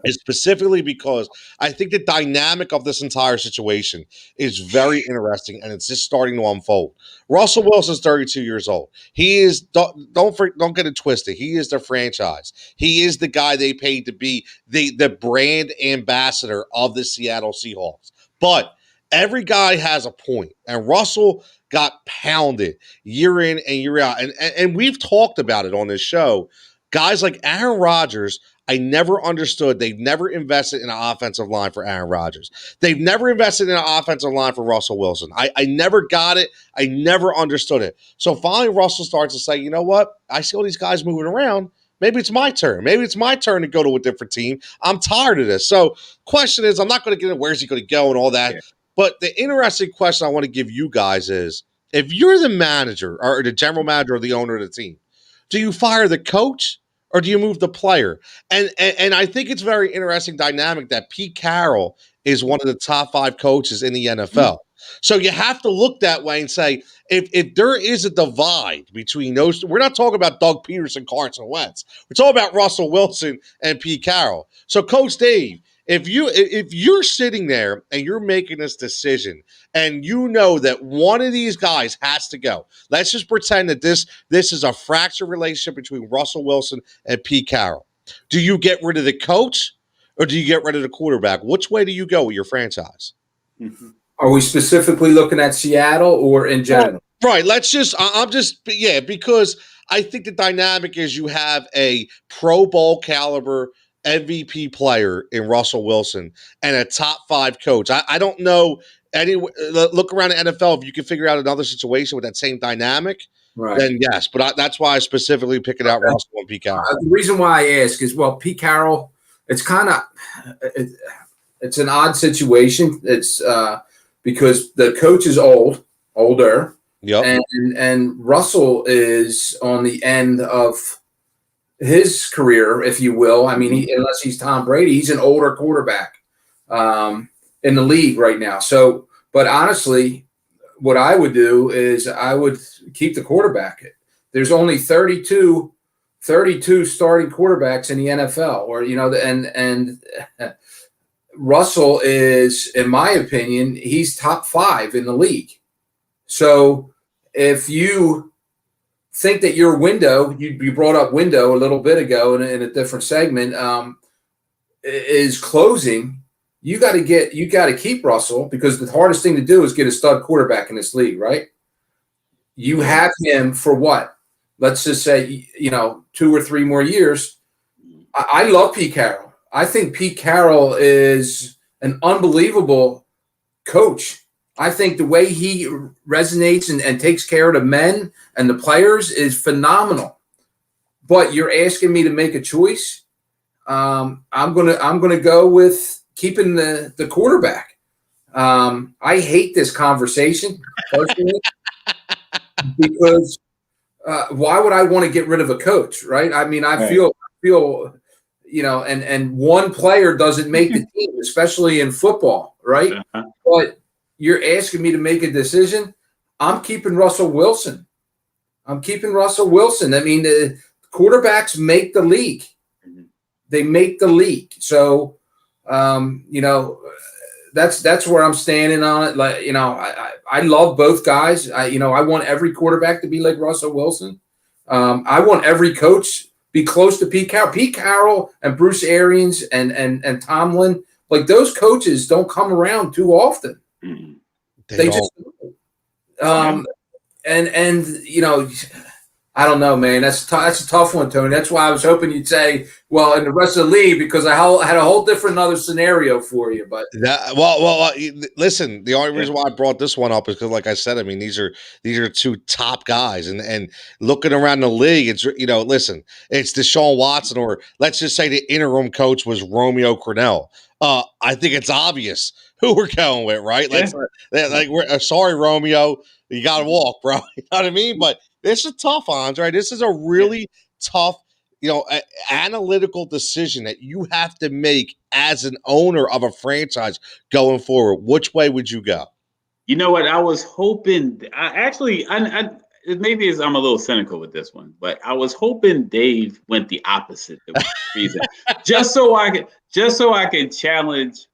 is specifically because I think the dynamic of this entire situation is very interesting, and it's just starting to unfold. Russell Wilson's 32 years old. He is don't get it twisted. He is the franchise. He is the guy they paid to be the brand ambassador of the Seattle Seahawks. But every guy has a point, and Russell got pounded year in and year out. And we've talked about it on this show. Guys like Aaron Rodgers, I never understood. They've never invested in an offensive line for Aaron Rodgers. They've never invested in an offensive line for Russell Wilson. I never got it. I never understood it. So finally, Russell starts to say, you know what? I see all these guys moving around. Maybe it's my turn. Maybe it's my turn to go to a different team. I'm tired of this. So question is, I'm not going to get into where's he going to go and all that. Yeah. But the interesting question I want to give you guys is, if you're the manager or the general manager or the owner of the team, do you fire the coach or do you move the player? And I think it's very interesting dynamic that Pete Carroll is one of the top 5 coaches in the NFL. So you have to look that way and say, if there is a divide between those, we're not talking about Doug Peterson, Carson Wentz. We're talking about Russell Wilson and Pete Carroll. So, Coach Dave, if you're sitting there and you're making this decision and you know that one of these guys has to go, let's just pretend that this is a fractured relationship between Russell Wilson and Pete Carroll. Do you get rid of the coach or do you get rid of the quarterback? Which way do you go with your franchise? Are we specifically looking at Seattle or in general? Right. Because I think the dynamic is you have a Pro Bowl caliber MVP player in Russell Wilson and a top 5 coach. I don't know look around the NFL. If you can figure out another situation with that same dynamic, right, then yes. But that's why I specifically picked out Russell and Pete Carroll. The reason why I ask is, well, Pete Carroll, it's an odd situation. It's because the coach is older. Yep. And Russell is on the end of his career, if you will. I mean, unless he's Tom Brady, he's an older quarterback in the league right now. So, but honestly, what I would do is I would keep the quarterback. There's only 32 starting quarterbacks in the NFL, or and Russell is, in my opinion, he's top 5 in the league. So if you think that your window, you brought up window a little bit ago in a different segment, is closing, you got to keep Russell, because the hardest thing to do is get a stud quarterback in this league, right? You have him for what? Let's just say, 2 or 3 more years. I love Pete Carroll. I think Pete Carroll is an unbelievable coach. I think the way he resonates and takes care of the men and the players is phenomenal. But you're asking me to make a choice. I'm gonna go with keeping the quarterback. I hate this conversation personally because why would I want to get rid of a coach, right? I mean, I feel and one player doesn't make the team, especially in football, right? But you're asking me to make a decision. I'm keeping Russell Wilson. I mean, the quarterbacks make the league. They make the league. So, that's where I'm standing on it. Like, I love both guys. I want every quarterback to be like Russell Wilson. I want every coach be close to Pete Carroll. Pete Carroll and Bruce Arians and Tomlin, like those coaches don't come around too often. They just I don't know, man. That's a tough one, Tony. That's why I was hoping you'd say, well, in the rest of the league, because I had a whole different other scenario for you. But listen, the only reason why I brought this one up is because, like I said, I mean, these are 2 top guys, and looking around the league, it's listen, it's Deshaun Watson, or let's just say the interim coach was Romeo Crennel. I think it's obvious who we're going with, right? We're sorry, Romeo, you got to walk, bro. You know what I mean? But this is tough, Andre. This is a really tough, analytical decision that you have to make as an owner of a franchise going forward. Which way would you go? You know what? I was hoping. Maybe I'm a little cynical with this one, but I was hoping Dave went the opposite reason, just so I could challenge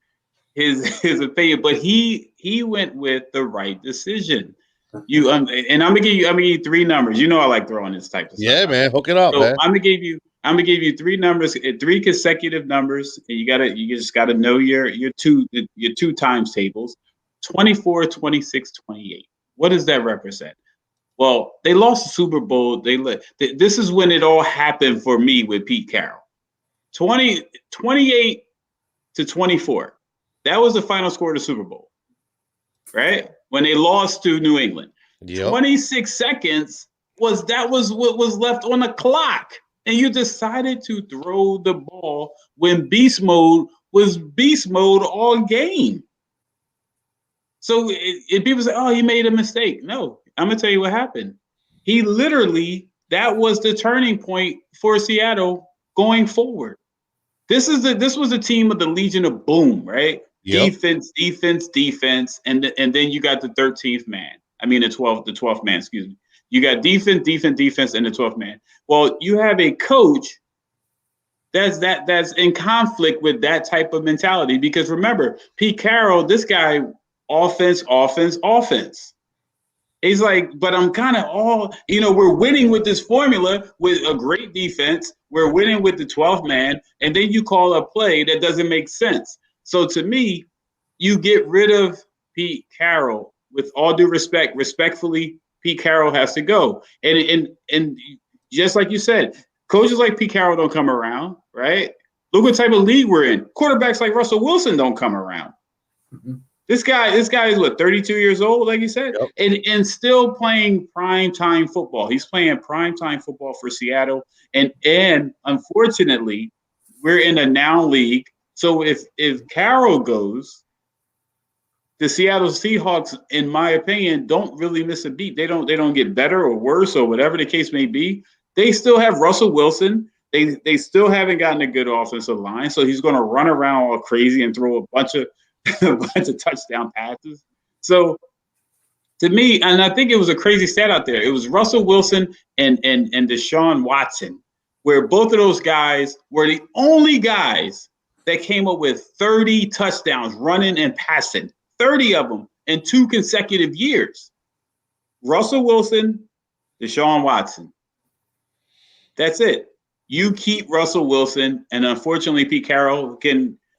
his opinion. But he went with the right decision. And I'm gonna give you 3 numbers. I like throwing this type of stuff. Yeah, man, hook it up, so man. I'm gonna give you 3 numbers, 3 consecutive numbers, and you just gotta know your 2 times tables: 24, 26, 28. What does that represent? Well, they lost the Super Bowl. This is when it all happened for me with Pete Carroll. 28 to 24. That was the final score of the Super Bowl, right? When they lost to New England. Yep. 26 seconds was what was left on the clock. And you decided to throw the ball when beast mode was beast mode all game. So people say, oh, he made a mistake. No, I'm going to tell you what happened. He literally, that was the turning point for Seattle going forward. This was the team of the Legion of Boom, right? Yep. Defense, and then you got the 13th man. I mean the 12th man, excuse me. You got defense, and the 12th man. Well, you have a coach that's in conflict with that type of mentality. Because remember, Pete Carroll, this guy, offense. He's like, but I'm kind of we're winning with this formula with a great defense. We're winning with the 12th man, and then you call a play that doesn't make sense. So to me, you get rid of Pete Carroll. With all due respect, respectfully, Pete Carroll has to go. And just like you said, coaches like Pete Carroll don't come around, right? Look what type of league we're in. Quarterbacks like Russell Wilson don't come around. Mm-hmm. This guy is what, 32 years old, like you said, yep. and still playing primetime football. He's playing primetime football for Seattle, and unfortunately, we're in a now league. So if Carroll goes, the Seattle Seahawks, in my opinion, don't really miss a beat. They don't get better or worse or whatever the case may be. They still have Russell Wilson. They still haven't gotten a good offensive line, so he's going to run around all crazy and throw a bunch of touchdown passes. So to me, and I think it was a crazy stat out there. It was Russell Wilson and Deshaun Watson, where both of those guys were the only guys that came up with 30 touchdowns running and passing, 30 of them in 2 consecutive years. Russell Wilson, Deshaun Watson. That's it. You keep Russell Wilson, and unfortunately, Pete Carroll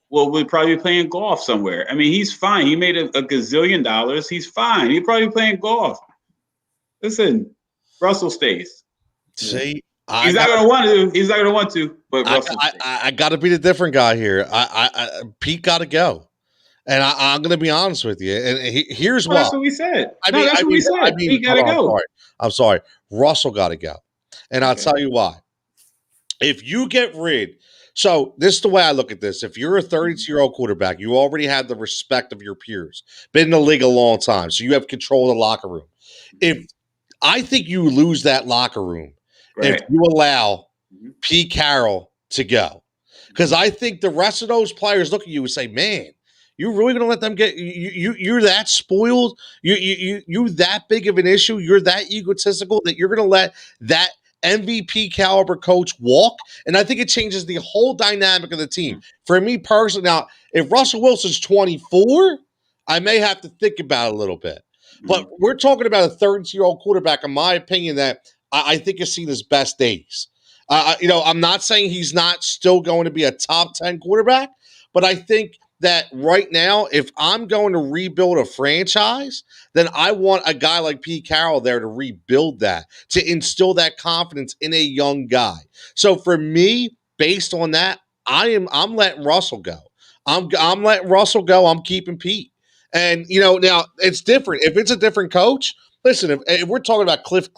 we'll probably be playing golf somewhere. I mean, he's fine. He made a gazillion dollars. He's fine. He'll probably be playing golf. Listen, Russell stays. See, he's not going to want to. He's not going to want to. But Russell I got to be the different guy here. Pete got to go, and I'm going to be honest with you. And here's why. That's what we said. That's what we said. Pete got to go. I'm sorry. Russell got to go, and I'll tell you why. If you get rid. So this is the way I look at this. If you're a 32-year-old quarterback, you already have the respect of your peers. Been in the league a long time, so you have control of the locker room. I think you lose that locker room if you allow Pete Carroll to go. Because I think the rest of those players look at you and say, man, you're really going to let them get you're that spoiled? You that big of an issue? You're that egotistical that you're going to let that MVP caliber coach walk? And I think it changes the whole dynamic of the team. For me personally, now, if Russell Wilson's 24, I may have to think about it a little bit. But we're talking about a 32-year-old quarterback, in my opinion, that I think has seen his best days. I'm not saying he's not still going to be a top 10 quarterback, but I think that right now, if I'm going to rebuild a franchise, then I want a guy like Pete Carroll there to rebuild that, to instill that confidence in a young guy. So for me, based on that, I'm letting Russell go. I'm letting Russell go. I'm keeping Pete. And now it's different. If it's a different coach, listen. If we're talking about Cliff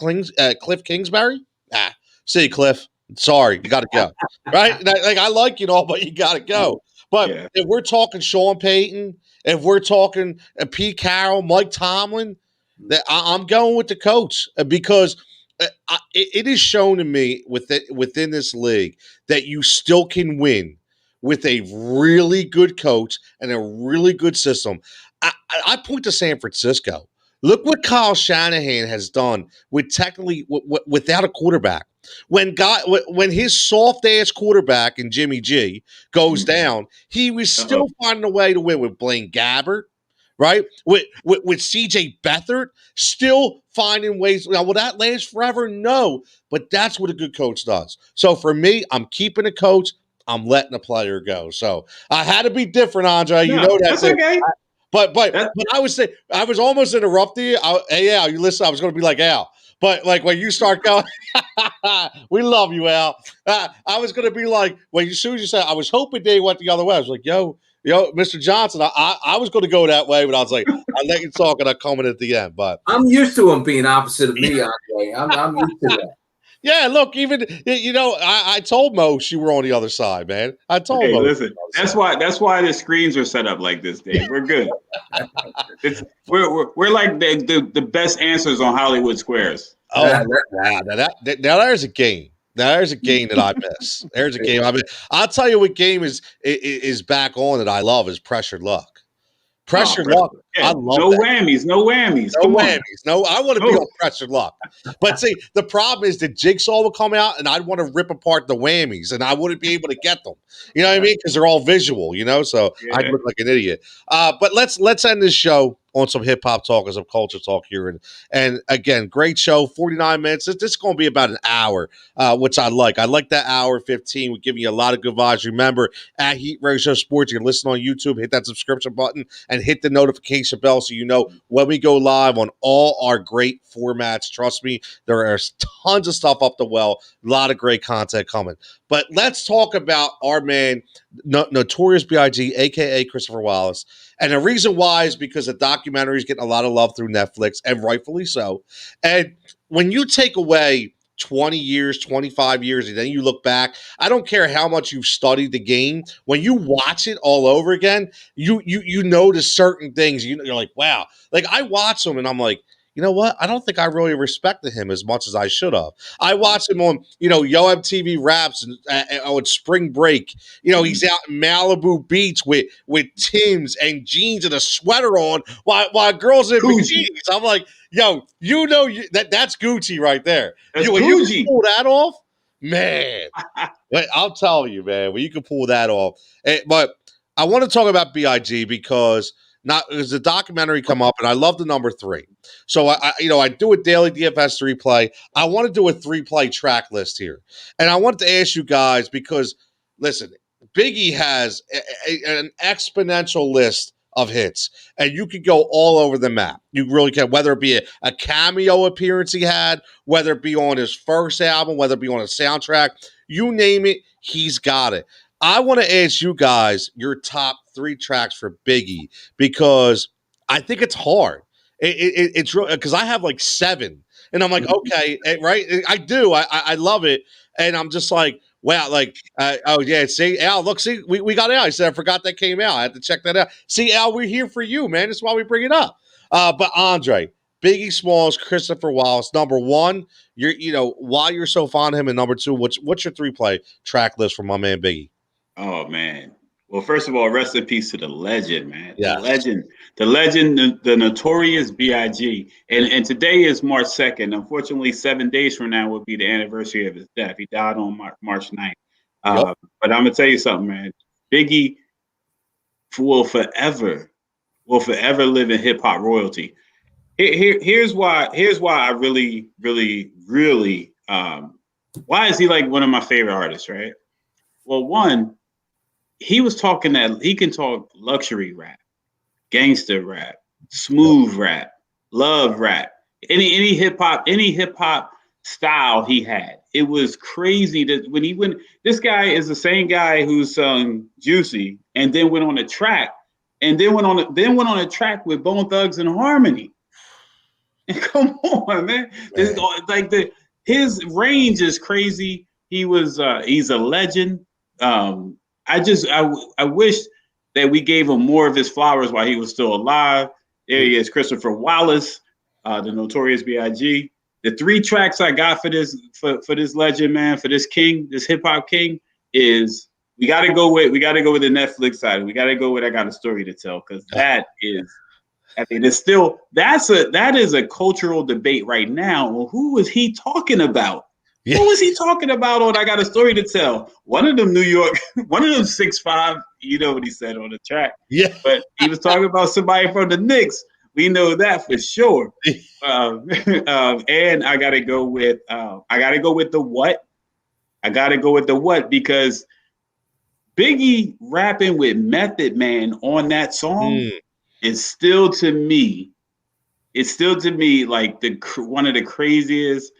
Kingsbury, see Cliff. Sorry, you got to go. Right? Like I like you all, but you got to go. But if we're talking Sean Payton, if we're talking Pete Carroll, Mike Tomlin, that I'm going with the coach because it is shown to me within this league that you still can win with a really good coach and a really good system. I point to San Francisco. Look what Kyle Shanahan has done without a quarterback. When his soft ass quarterback and Jimmy G goes down, he was still finding a way to win with Blaine Gabbert, right? With CJ Beathard, still finding ways. Now, will that last forever? No, but that's what a good coach does. So for me, I'm keeping a coach. I'm letting a player go. So I had to be different, Andre. You know that. That's okay. But I was saying, I was almost interrupting you. Hey, Al, you listen. I was going to be like Al. But like when you start going, we love you, Al. I was going to be like, as soon as you said, I was hoping they went the other way. I was like, yo, Mr. Johnson, I was going to go that way, but I was like, I'll let you talk and I'll come in at the end. But I'm used to him being opposite of me, Andre. I'm used to that. Yeah, look, even I told Mose you were on the other side, man. I told him. Listen, that's why the screens are set up like this, Dave. We're good. We're like the best answers on Hollywood Squares. Oh, now there's a game. Now there's a game that I miss. There's a game. I'll tell you what game is back on that I love is Pressured Luck. Pressured luck. Yeah, I love no that. whammies. No whammies. No Come whammies. on. No, I want to be on pressured luck. But see, the problem is that Jigsaw will come out and I'd want to rip apart the whammies and I wouldn't be able to get them. You know what I mean? Because they're all visual, so I'd look like an idiot. But let's end this show on some hip hop talk and some culture talk here. And again, great show, 49 minutes. This is going to be about an hour, which I like. I like that hour 15. We're giving you a lot of good vibes. Remember, at Heat Radio Sports, you can listen on YouTube, hit that subscription button, and hit the notification bell so you know when we go live on all our great formats. Trust me, there are tons of stuff up the well. A lot of great content coming. But let's talk about our man, Notorious B.I.G., a.k.a. Christopher Wallace. And the reason why is because the documentary is getting a lot of love through Netflix, and rightfully so. And when you take away 20 years, 25 years, and then you look back, I don't care how much you've studied the game. When you watch it all over again, you notice certain things. You're like, wow. Like, I watch them, and I'm like, you know what? I don't think I really respected him as much as I should have. I watched him on, Yo MTV Raps and on Spring Break. He's out in Malibu Beach with Timbs and jeans and a sweater on while girls in bikinis. I'm like, yo, that's Gucci right there. When you can pull that off, man, I'll tell you, man, when you can pull that off. But I want to talk about B.I.G. because the documentary come up, and I love the number 3. So I do a daily DFS 3-play. I want to do a 3-play track list here, and I wanted to ask you guys because, listen, Biggie has an exponential list of hits, and you could go all over the map. You really can, whether it be a cameo appearance he had, whether it be on his first album, whether it be on a soundtrack, you name it, he's got it. I want to ask you guys your top 3 tracks for Biggie because I think it's hard. It's real because I have like 7, and I'm like, okay, right? I do. I love it, and I'm just like, wow, like, oh yeah. See, Al, look, see, we got Al. I said I forgot that came out. I had to check that out. See, Al, we're here for you, man. That's why we bring it up. But Andre, Biggie Smalls, Christopher Wallace, number 1. Why you're so fond of him, and number 2, what's your 3-play track list for my man Biggie? Oh, man. Well, first of all, rest in peace to the legend, man. Yeah. The legend, the notorious B.I.G. And today is March 2nd. Unfortunately, 7 days from now will be the anniversary of his death. He died on March 9th. But I'm going to tell you something, man. Biggie will forever live in hip-hop royalty. Here's why I really, really, really, why is he like one of my favorite artists, right? Well, one, he was talking that he can talk luxury rap, gangster rap, smooth rap, love rap, any hip hop style he had. It was crazy that when this guy is the same guy who sung Juicy and then went on a track and then went on a track with Bone Thugs and Harmony. Come on, man. His range is crazy. He's a legend. I wish that we gave him more of his flowers while he was still alive. There he is, Christopher Wallace, the Notorious B.I.G. The 3 tracks I got for this legend, man, for this king, this hip hop king, is we got to go with the Netflix side. We got to go with I Got a Story to Tell, because that is, I mean, it's still that is a cultural debate right now. Well, who was he talking about? Yeah. What was he talking about on I Got a Story to Tell? One of them 6'5", you know what he said on the track. Yeah. But he was talking about somebody from the Knicks. We know that for sure. And I gotta go with the what? I gotta go with the what, because Biggie rapping with Method Man on that song is still to me like one of the craziest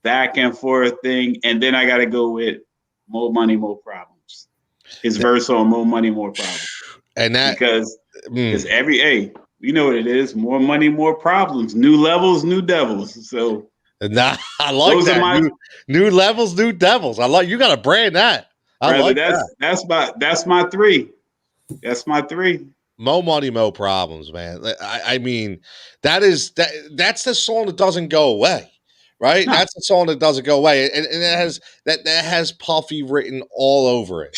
back and forth thing. And then I got to go with More Money, More Problems. His verse on More Money, More Problems. And that because it's you know what it is. More money, more problems. New levels, new devils. So I like that. New levels, new devils. You got to brand that. That's my 3. That's my 3. Mo Money, Mo Problems, man. I mean, that's the song that doesn't go away. right? Huh. That's a song that doesn't go away, and that has Puffy written all over it.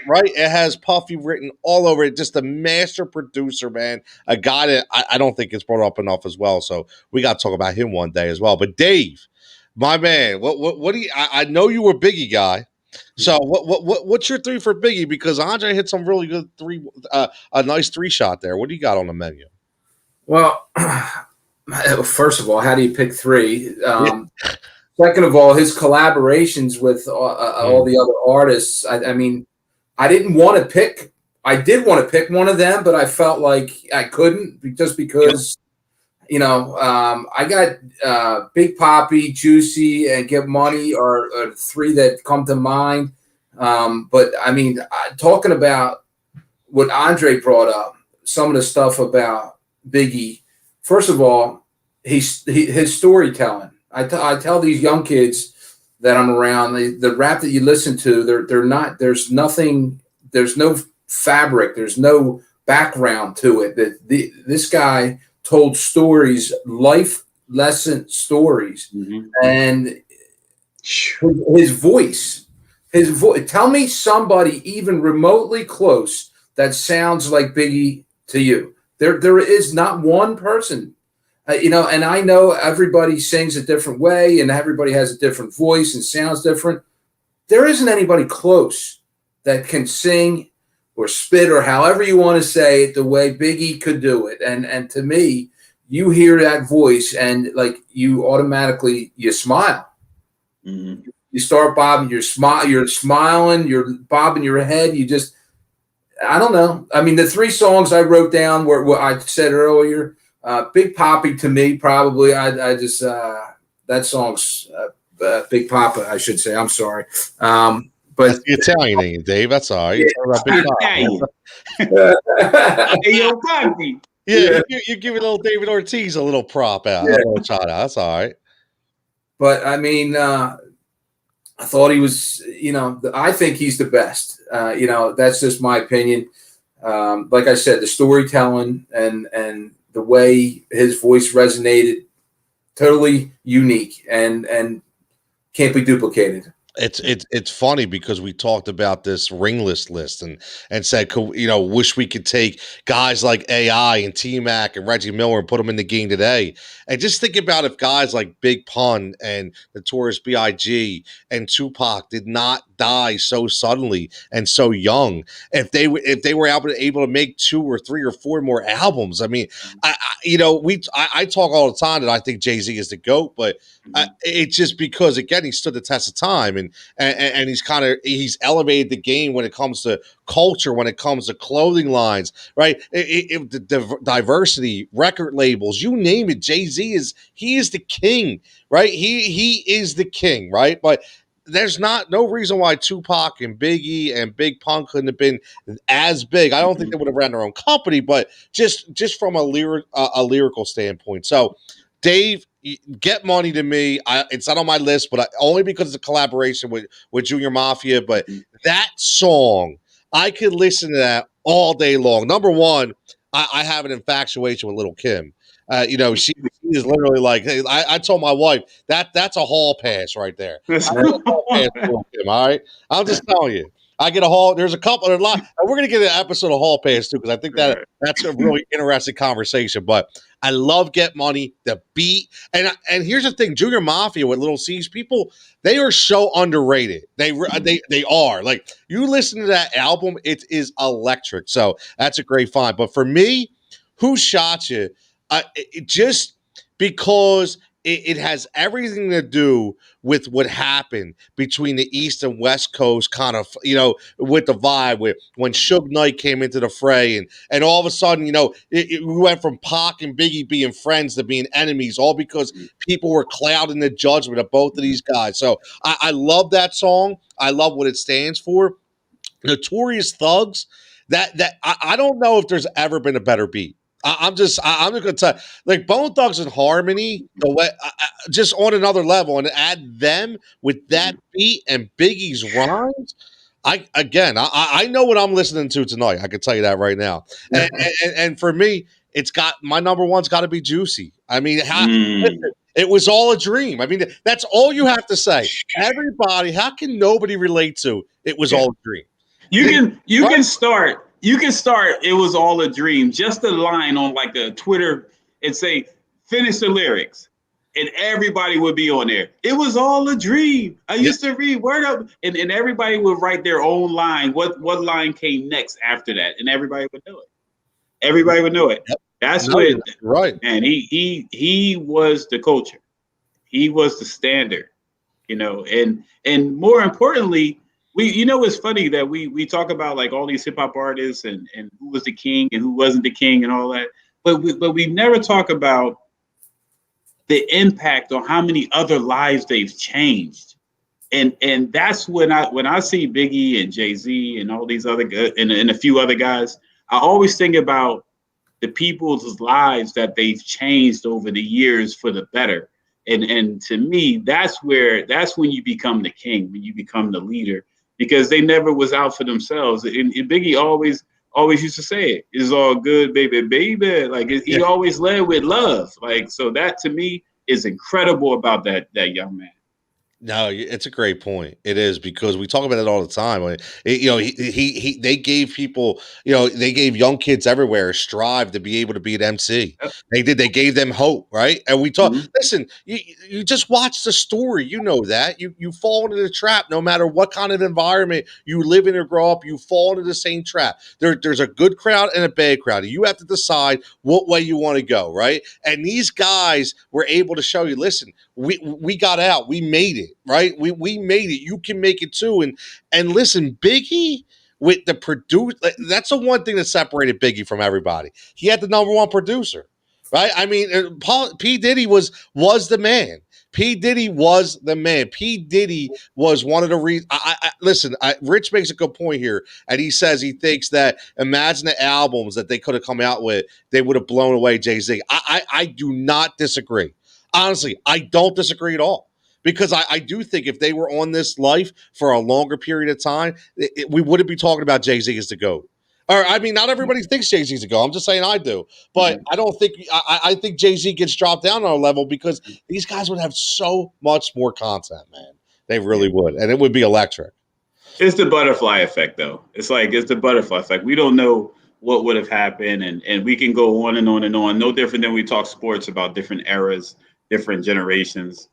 Right? It has Puffy written all over it. Just a master producer, man. A guy that I don't think gets brought up enough as well. So we got to talk about him one day as well. But Dave, my man, what do you? I know you were a Biggie guy. So what's your 3 for Biggie? Because Andre hit some really good a nice 3 shot there. What do you got on the menu? Well, first of all, how do you pick 3? Second of all, his collaborations with all the other artists. I mean, I didn't want to pick. I did want to pick one of them, but I felt like I couldn't just because, I got Big Papi, Juicy, and Get Money are 3 that come to mind. But I mean, talking about what Andre brought up, some of the stuff about Biggie. First of all, his storytelling. I tell these young kids that I'm around, the rap that you listen to, they're not. There's nothing. There's no fabric. There's no background to it. This guy told stories, life lesson stories, and his voice. Tell me somebody even remotely close that sounds like Biggie to you. There is not one person. And I know everybody sings a different way and everybody has a different voice and sounds different. There isn't anybody close that can sing or spit or however you want to say it the way Biggie could do it. And to me, you hear that voice and like you automatically, you smile. Mm-hmm. You start bobbing, you're smiling, you're bobbing your head. You just, I don't know. I mean, the 3 songs I wrote down were what I said earlier. Big Papi to me, probably. I just that song's Big Papa, I should say. I'm sorry, but that's the Italian name, Dave. That's all right. Yo, Papi. Yeah, you give little David Ortiz a little prop out. Yeah. That's all right. But I mean, I thought he was. I think he's the best. That's just my opinion. Like I said, the storytelling and the way his voice resonated, totally unique and can't be duplicated. It's funny because we talked about this ringless list and said, wish we could take guys like AI and T-Mac and Reggie Miller and put them in the game today. And just think about if guys like Big Pun and Notorious B.I.G. and Tupac did not die so suddenly and so young. If they were able to make 2 or 3 or 4 more albums. I mean, I talk all the time that I think Jay-Z is the GOAT, but it's just because again he stood the test of time and he's elevated the game when it comes to culture, when it comes to clothing lines, right? The diversity, record labels, you name it. Jay-Z is the king, right? He is the king, right? But there's no reason why Tupac and Biggie and Big Pun couldn't have been as big. I don't think they would have ran their own company, but just from a lyrical standpoint. So, Dave, Get Money to me, it's not on my list, but only because it's a collaboration with Junior Mafia. But that song, I could listen to that all day long. Number one, I have an infatuation with Little Kim. She is literally like, I told my wife that's a hall pass right there. I get a hall pass for Little Kim, all right? I'm just telling you. I get a hall. There's a lot. We're going to get an episode of Hall Pass too, because I think that's a really interesting conversation. But I love Get Money, the beat. And here's the thing, Junior Mafia with Little C's, people, they are so underrated. They are. Like, you listen to that album, it is electric. So that's a great find. But for me, Who Shot You? Just because it has everything to do with what happened between the East and West Coast, kind of, with the vibe, with when Suge Knight came into the fray, and all of a sudden, we went from Pac and Biggie being friends to being enemies, all because people were clouding the judgment of both of these guys. So I love that song. I love what it stands for. Notorious Thugs. That I don't know if there's ever been a better beat. I'm just going to tell you, like Bone Thugs and Harmony, the way just on another level, and add them with that beat and Biggie's rhymes. I know what I'm listening to tonight. I can tell you that right now. And for me, it's got my number one's got to be Juicy. I mean, listen, It was all a dream. I mean, that's all you have to say. Everybody, how can nobody relate to it was all a dream? You can start. It was all a dream. Just a line on like a Twitter and say, finish the lyrics, and everybody would be on there. It was all a dream. I used to read Word Up, and everybody would write their own line. What line came next after that, and everybody would know it. Everybody would know it. Yep. That's what. Right. And he was the culture. He was the standard. And more importantly. It's funny that we talk about like all these hip hop artists and who was the king and who wasn't the king and all that, but we never talk about the impact on how many other lives they've changed, and that's when I see Biggie and Jay-Z and all these other and a few other guys, I always think about the people's lives that they've changed over the years for the better, and to me that's when you become the king, when you become the leader. Because they never was out for themselves. And Biggie always used to say it. It's all good, baby, baby. Like he always led with love. Like, so that to me is incredible about that young man. No, it's a great point. It is, because we talk about it all the time. They gave people, they gave young kids everywhere a strive to be able to be an MC. Yep. They did. They gave them hope, right? And we talk. Listen, you just watch the story. You know that you fall into the trap. No matter what kind of environment you live in or grow up, you fall into the same trap. There's a good crowd and a bad crowd. You have to decide what way you want to go, right? And these guys were able to show you. Listen, we got out. We made it. Right, we made it. You can make it too. And listen, Biggie with the produce. That's the one thing that separated Biggie from everybody. He had the number one producer, right? I mean, P. Diddy was the man. P. Diddy was the man. P. Diddy was one of the reasons. Listen, Rich makes a good point here, and he says he thinks that imagine the albums that they could have come out with, they would have blown away Jay-Z. I do not disagree. Honestly, I don't disagree at all. Because I do think if they were on this life for a longer period of time, we wouldn't be talking about Jay-Z as the GOAT. Or, I mean, not everybody thinks Jay-Z's the GOAT. I'm just saying I do. But I don't think – I think Jay-Z gets dropped down on a level because these guys would have so much more content, man. They really would. And it would be electric. It's the butterfly effect, though. It's the butterfly effect. We don't know what would have happened, and we can go on and on and on. No different than we talk sports about different eras, different generations.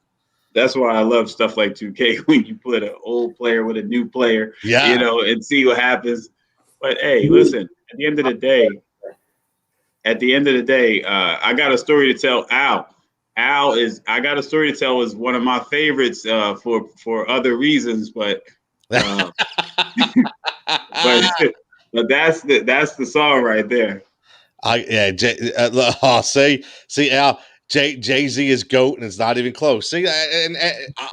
That's why I love stuff like 2K when you put an old player with a new player, and see what happens. But hey, listen, at the end of the day, I got a story to tell. I got a story to tell is one of my favorites for other reasons, but but that's the song right there. See Al. Jay-Z is GOAT, and it's not even close. See, and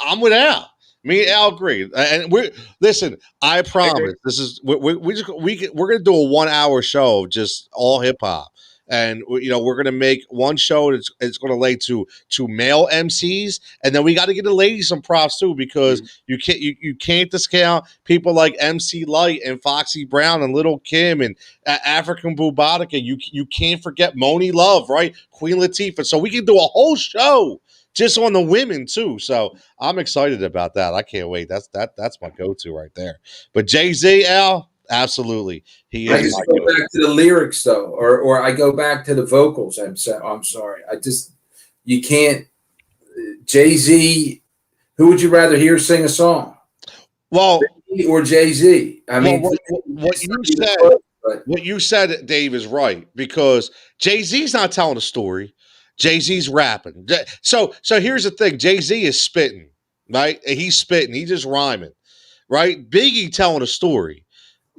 I'm with Al. Me and Al agree. And listen. I promise this is we're gonna do a 1 hour show of just all hip hop, and we're gonna make one show that's it's gonna lay to male MCs, and then we got to give the ladies some props too, because you can't discount people like MC Light and Foxy Brown and Little Kim and African Bubbatica. You can't forget Moni Love, right? Queen Latifah. So we can do a whole show just on the women too. So I'm excited about that. I can't wait. That's my go-to right there. But Jay-Z, Al, absolutely. He is. I just go back to the lyrics though, or I go back to the vocals. I'm sorry. You can't. Jay-Z. Who would you rather hear sing a song? Well, Biggie or Jay-Z. I mean, what you said, Dave, is right, because Jay-Z's not telling a story. Jay-Z's rapping. So here's the thing. Jay-Z is spitting, right? He's spitting. He's just rhyming, right? Biggie telling a story.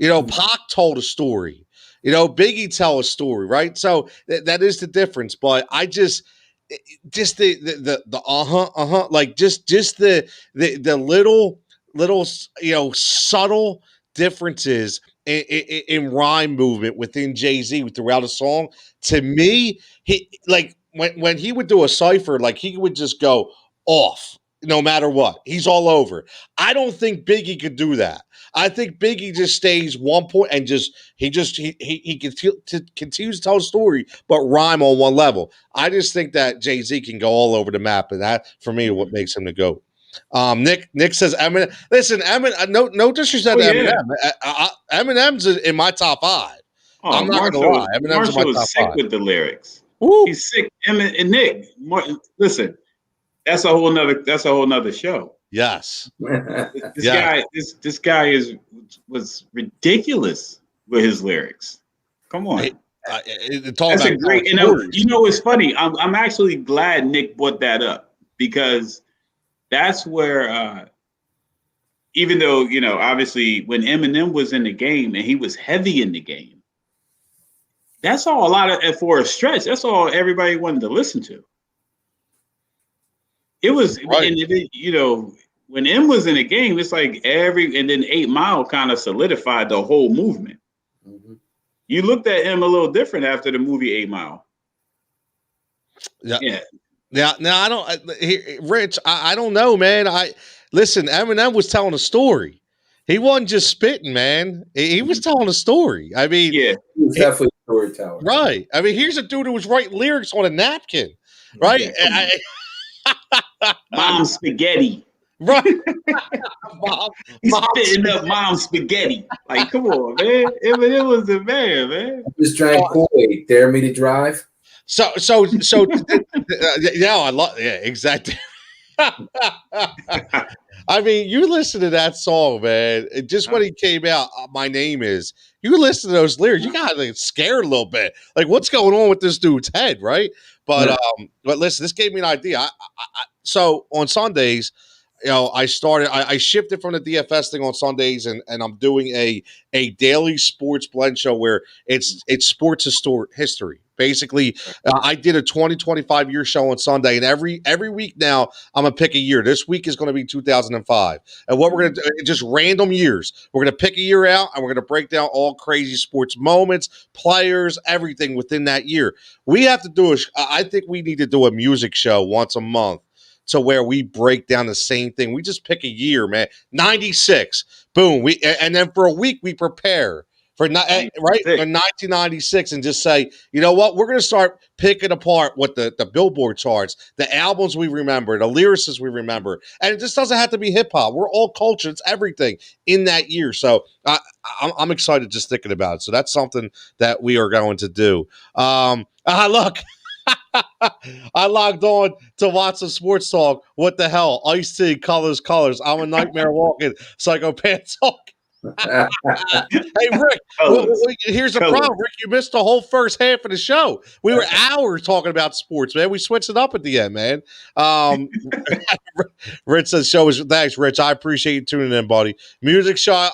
Pac told a story. Biggie tell a story, right? So that is the difference. But I just the like just the little subtle differences in rhyme movement within Jay-Z throughout a song. To me, he like when he would do a cipher, like he would just go off. no matter what. He's all over. I don't think Biggie could do that. I think Biggie just stays one point and he continues to tell a story, but rhyme on one level. I just think that Jay-Z can go all over the map, and that for me what makes him the GOAT. Nick says Eminem. Listen, Eminem. No disrespect to Eminem. Eminem's in my top 5. I'm not gonna lie. Eminem's in my top 5. Sick with the lyrics. Woo. He's sick. And Nick, listen, that's a whole nother show. Yes. This guy was ridiculous with his lyrics. Come on. That's a great. You know, it's funny. I'm actually glad Nick brought that up, because that's where, even though, you know, obviously when Eminem was in the game and he was heavy in the game, that's all for a stretch. That's all everybody wanted to listen to. It was, right. And you know, when M was in the game, it's like and then 8 Mile kind of solidified the whole movement. Mm-hmm. You looked at him a little different after the movie 8 Mile. Yeah. Now I don't, Rich. I don't know, man. Listen. Eminem was telling a story. He wasn't just spitting, man. He was telling a story. I mean, he was definitely a storyteller, right? I mean, here's a dude who was writing lyrics on a napkin, right? Mom spaghetti, right? He's spitting up mom spaghetti. Like, come on, man. It was the man. Just drank Kool-Aid. Dare me to drive. So, yeah, I love, yeah, exactly. I mean, you listen to that song, man. Just when he came out, My Name Is. You listen to those lyrics, you got like scared a little bit. Like, what's going on with this dude's head, right? But listen, this gave me an idea. So on Sundays, you know, I shifted from the DFS thing on Sundays, and I'm doing a daily sports blend show where it's sports history. Basically, I did a 20-25 year show on Sunday, and every week now I'm gonna pick a year. This week is gonna be 2005, and what we're gonna do, just random years. We're gonna pick a year out, and we're gonna break down all crazy sports moments, players, everything within that year. We have to do I think we need to do a music show once a month, to where we break down the same thing. We just pick a year, man. 96, boom. And then for a week we prepare for right for 1996, and just say, you know what, we're going to start picking apart what the Billboard charts, the albums we remember, the lyricists we remember, and it just doesn't have to be hip hop. We're all culture. It's everything in that year. So I'm excited just thinking about it. So that's something that we are going to do. Look. I logged on to watch some sports talk. What the hell? Ice-T, colors. I'm a nightmare walking, psychopath talk. Hey, Rick, here's the problem. Rick, you missed the whole first half of the show. We were hours talking about sports, man. We switched it up at the end, man. Rich says, thanks, Rich. I appreciate you tuning in, buddy. Music show,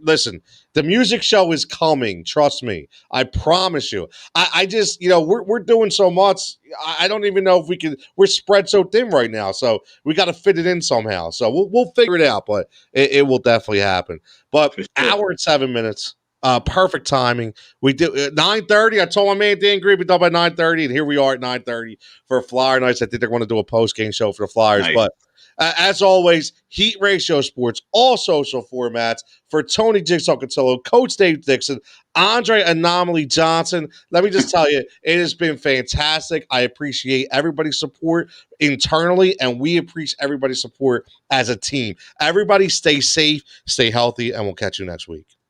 listen, the music show is coming. Trust me. I promise you. I just, you know, we're doing so much. I don't even know if we can. We're spread so thin right now, so we got to fit it in somehow. So we'll figure it out, but it will definitely happen. But sure. Hour and 7 minutes. Perfect timing. We did 9:30. I told my man Dan Green we'd done by 9:30, and here we are at 9:30 for Flyer Nights. I think they're going to do a post-game show for the Flyers, nice. But as always, Heat Ratio Sports, all social formats. For Tony Jigsaw Cotillo, Coach Dave Dixon, Andre Anomaly Johnson. Let me just tell you, it has been fantastic. I appreciate everybody's support internally, and we appreciate everybody's support as a team. Everybody stay safe, stay healthy, and we'll catch you next week.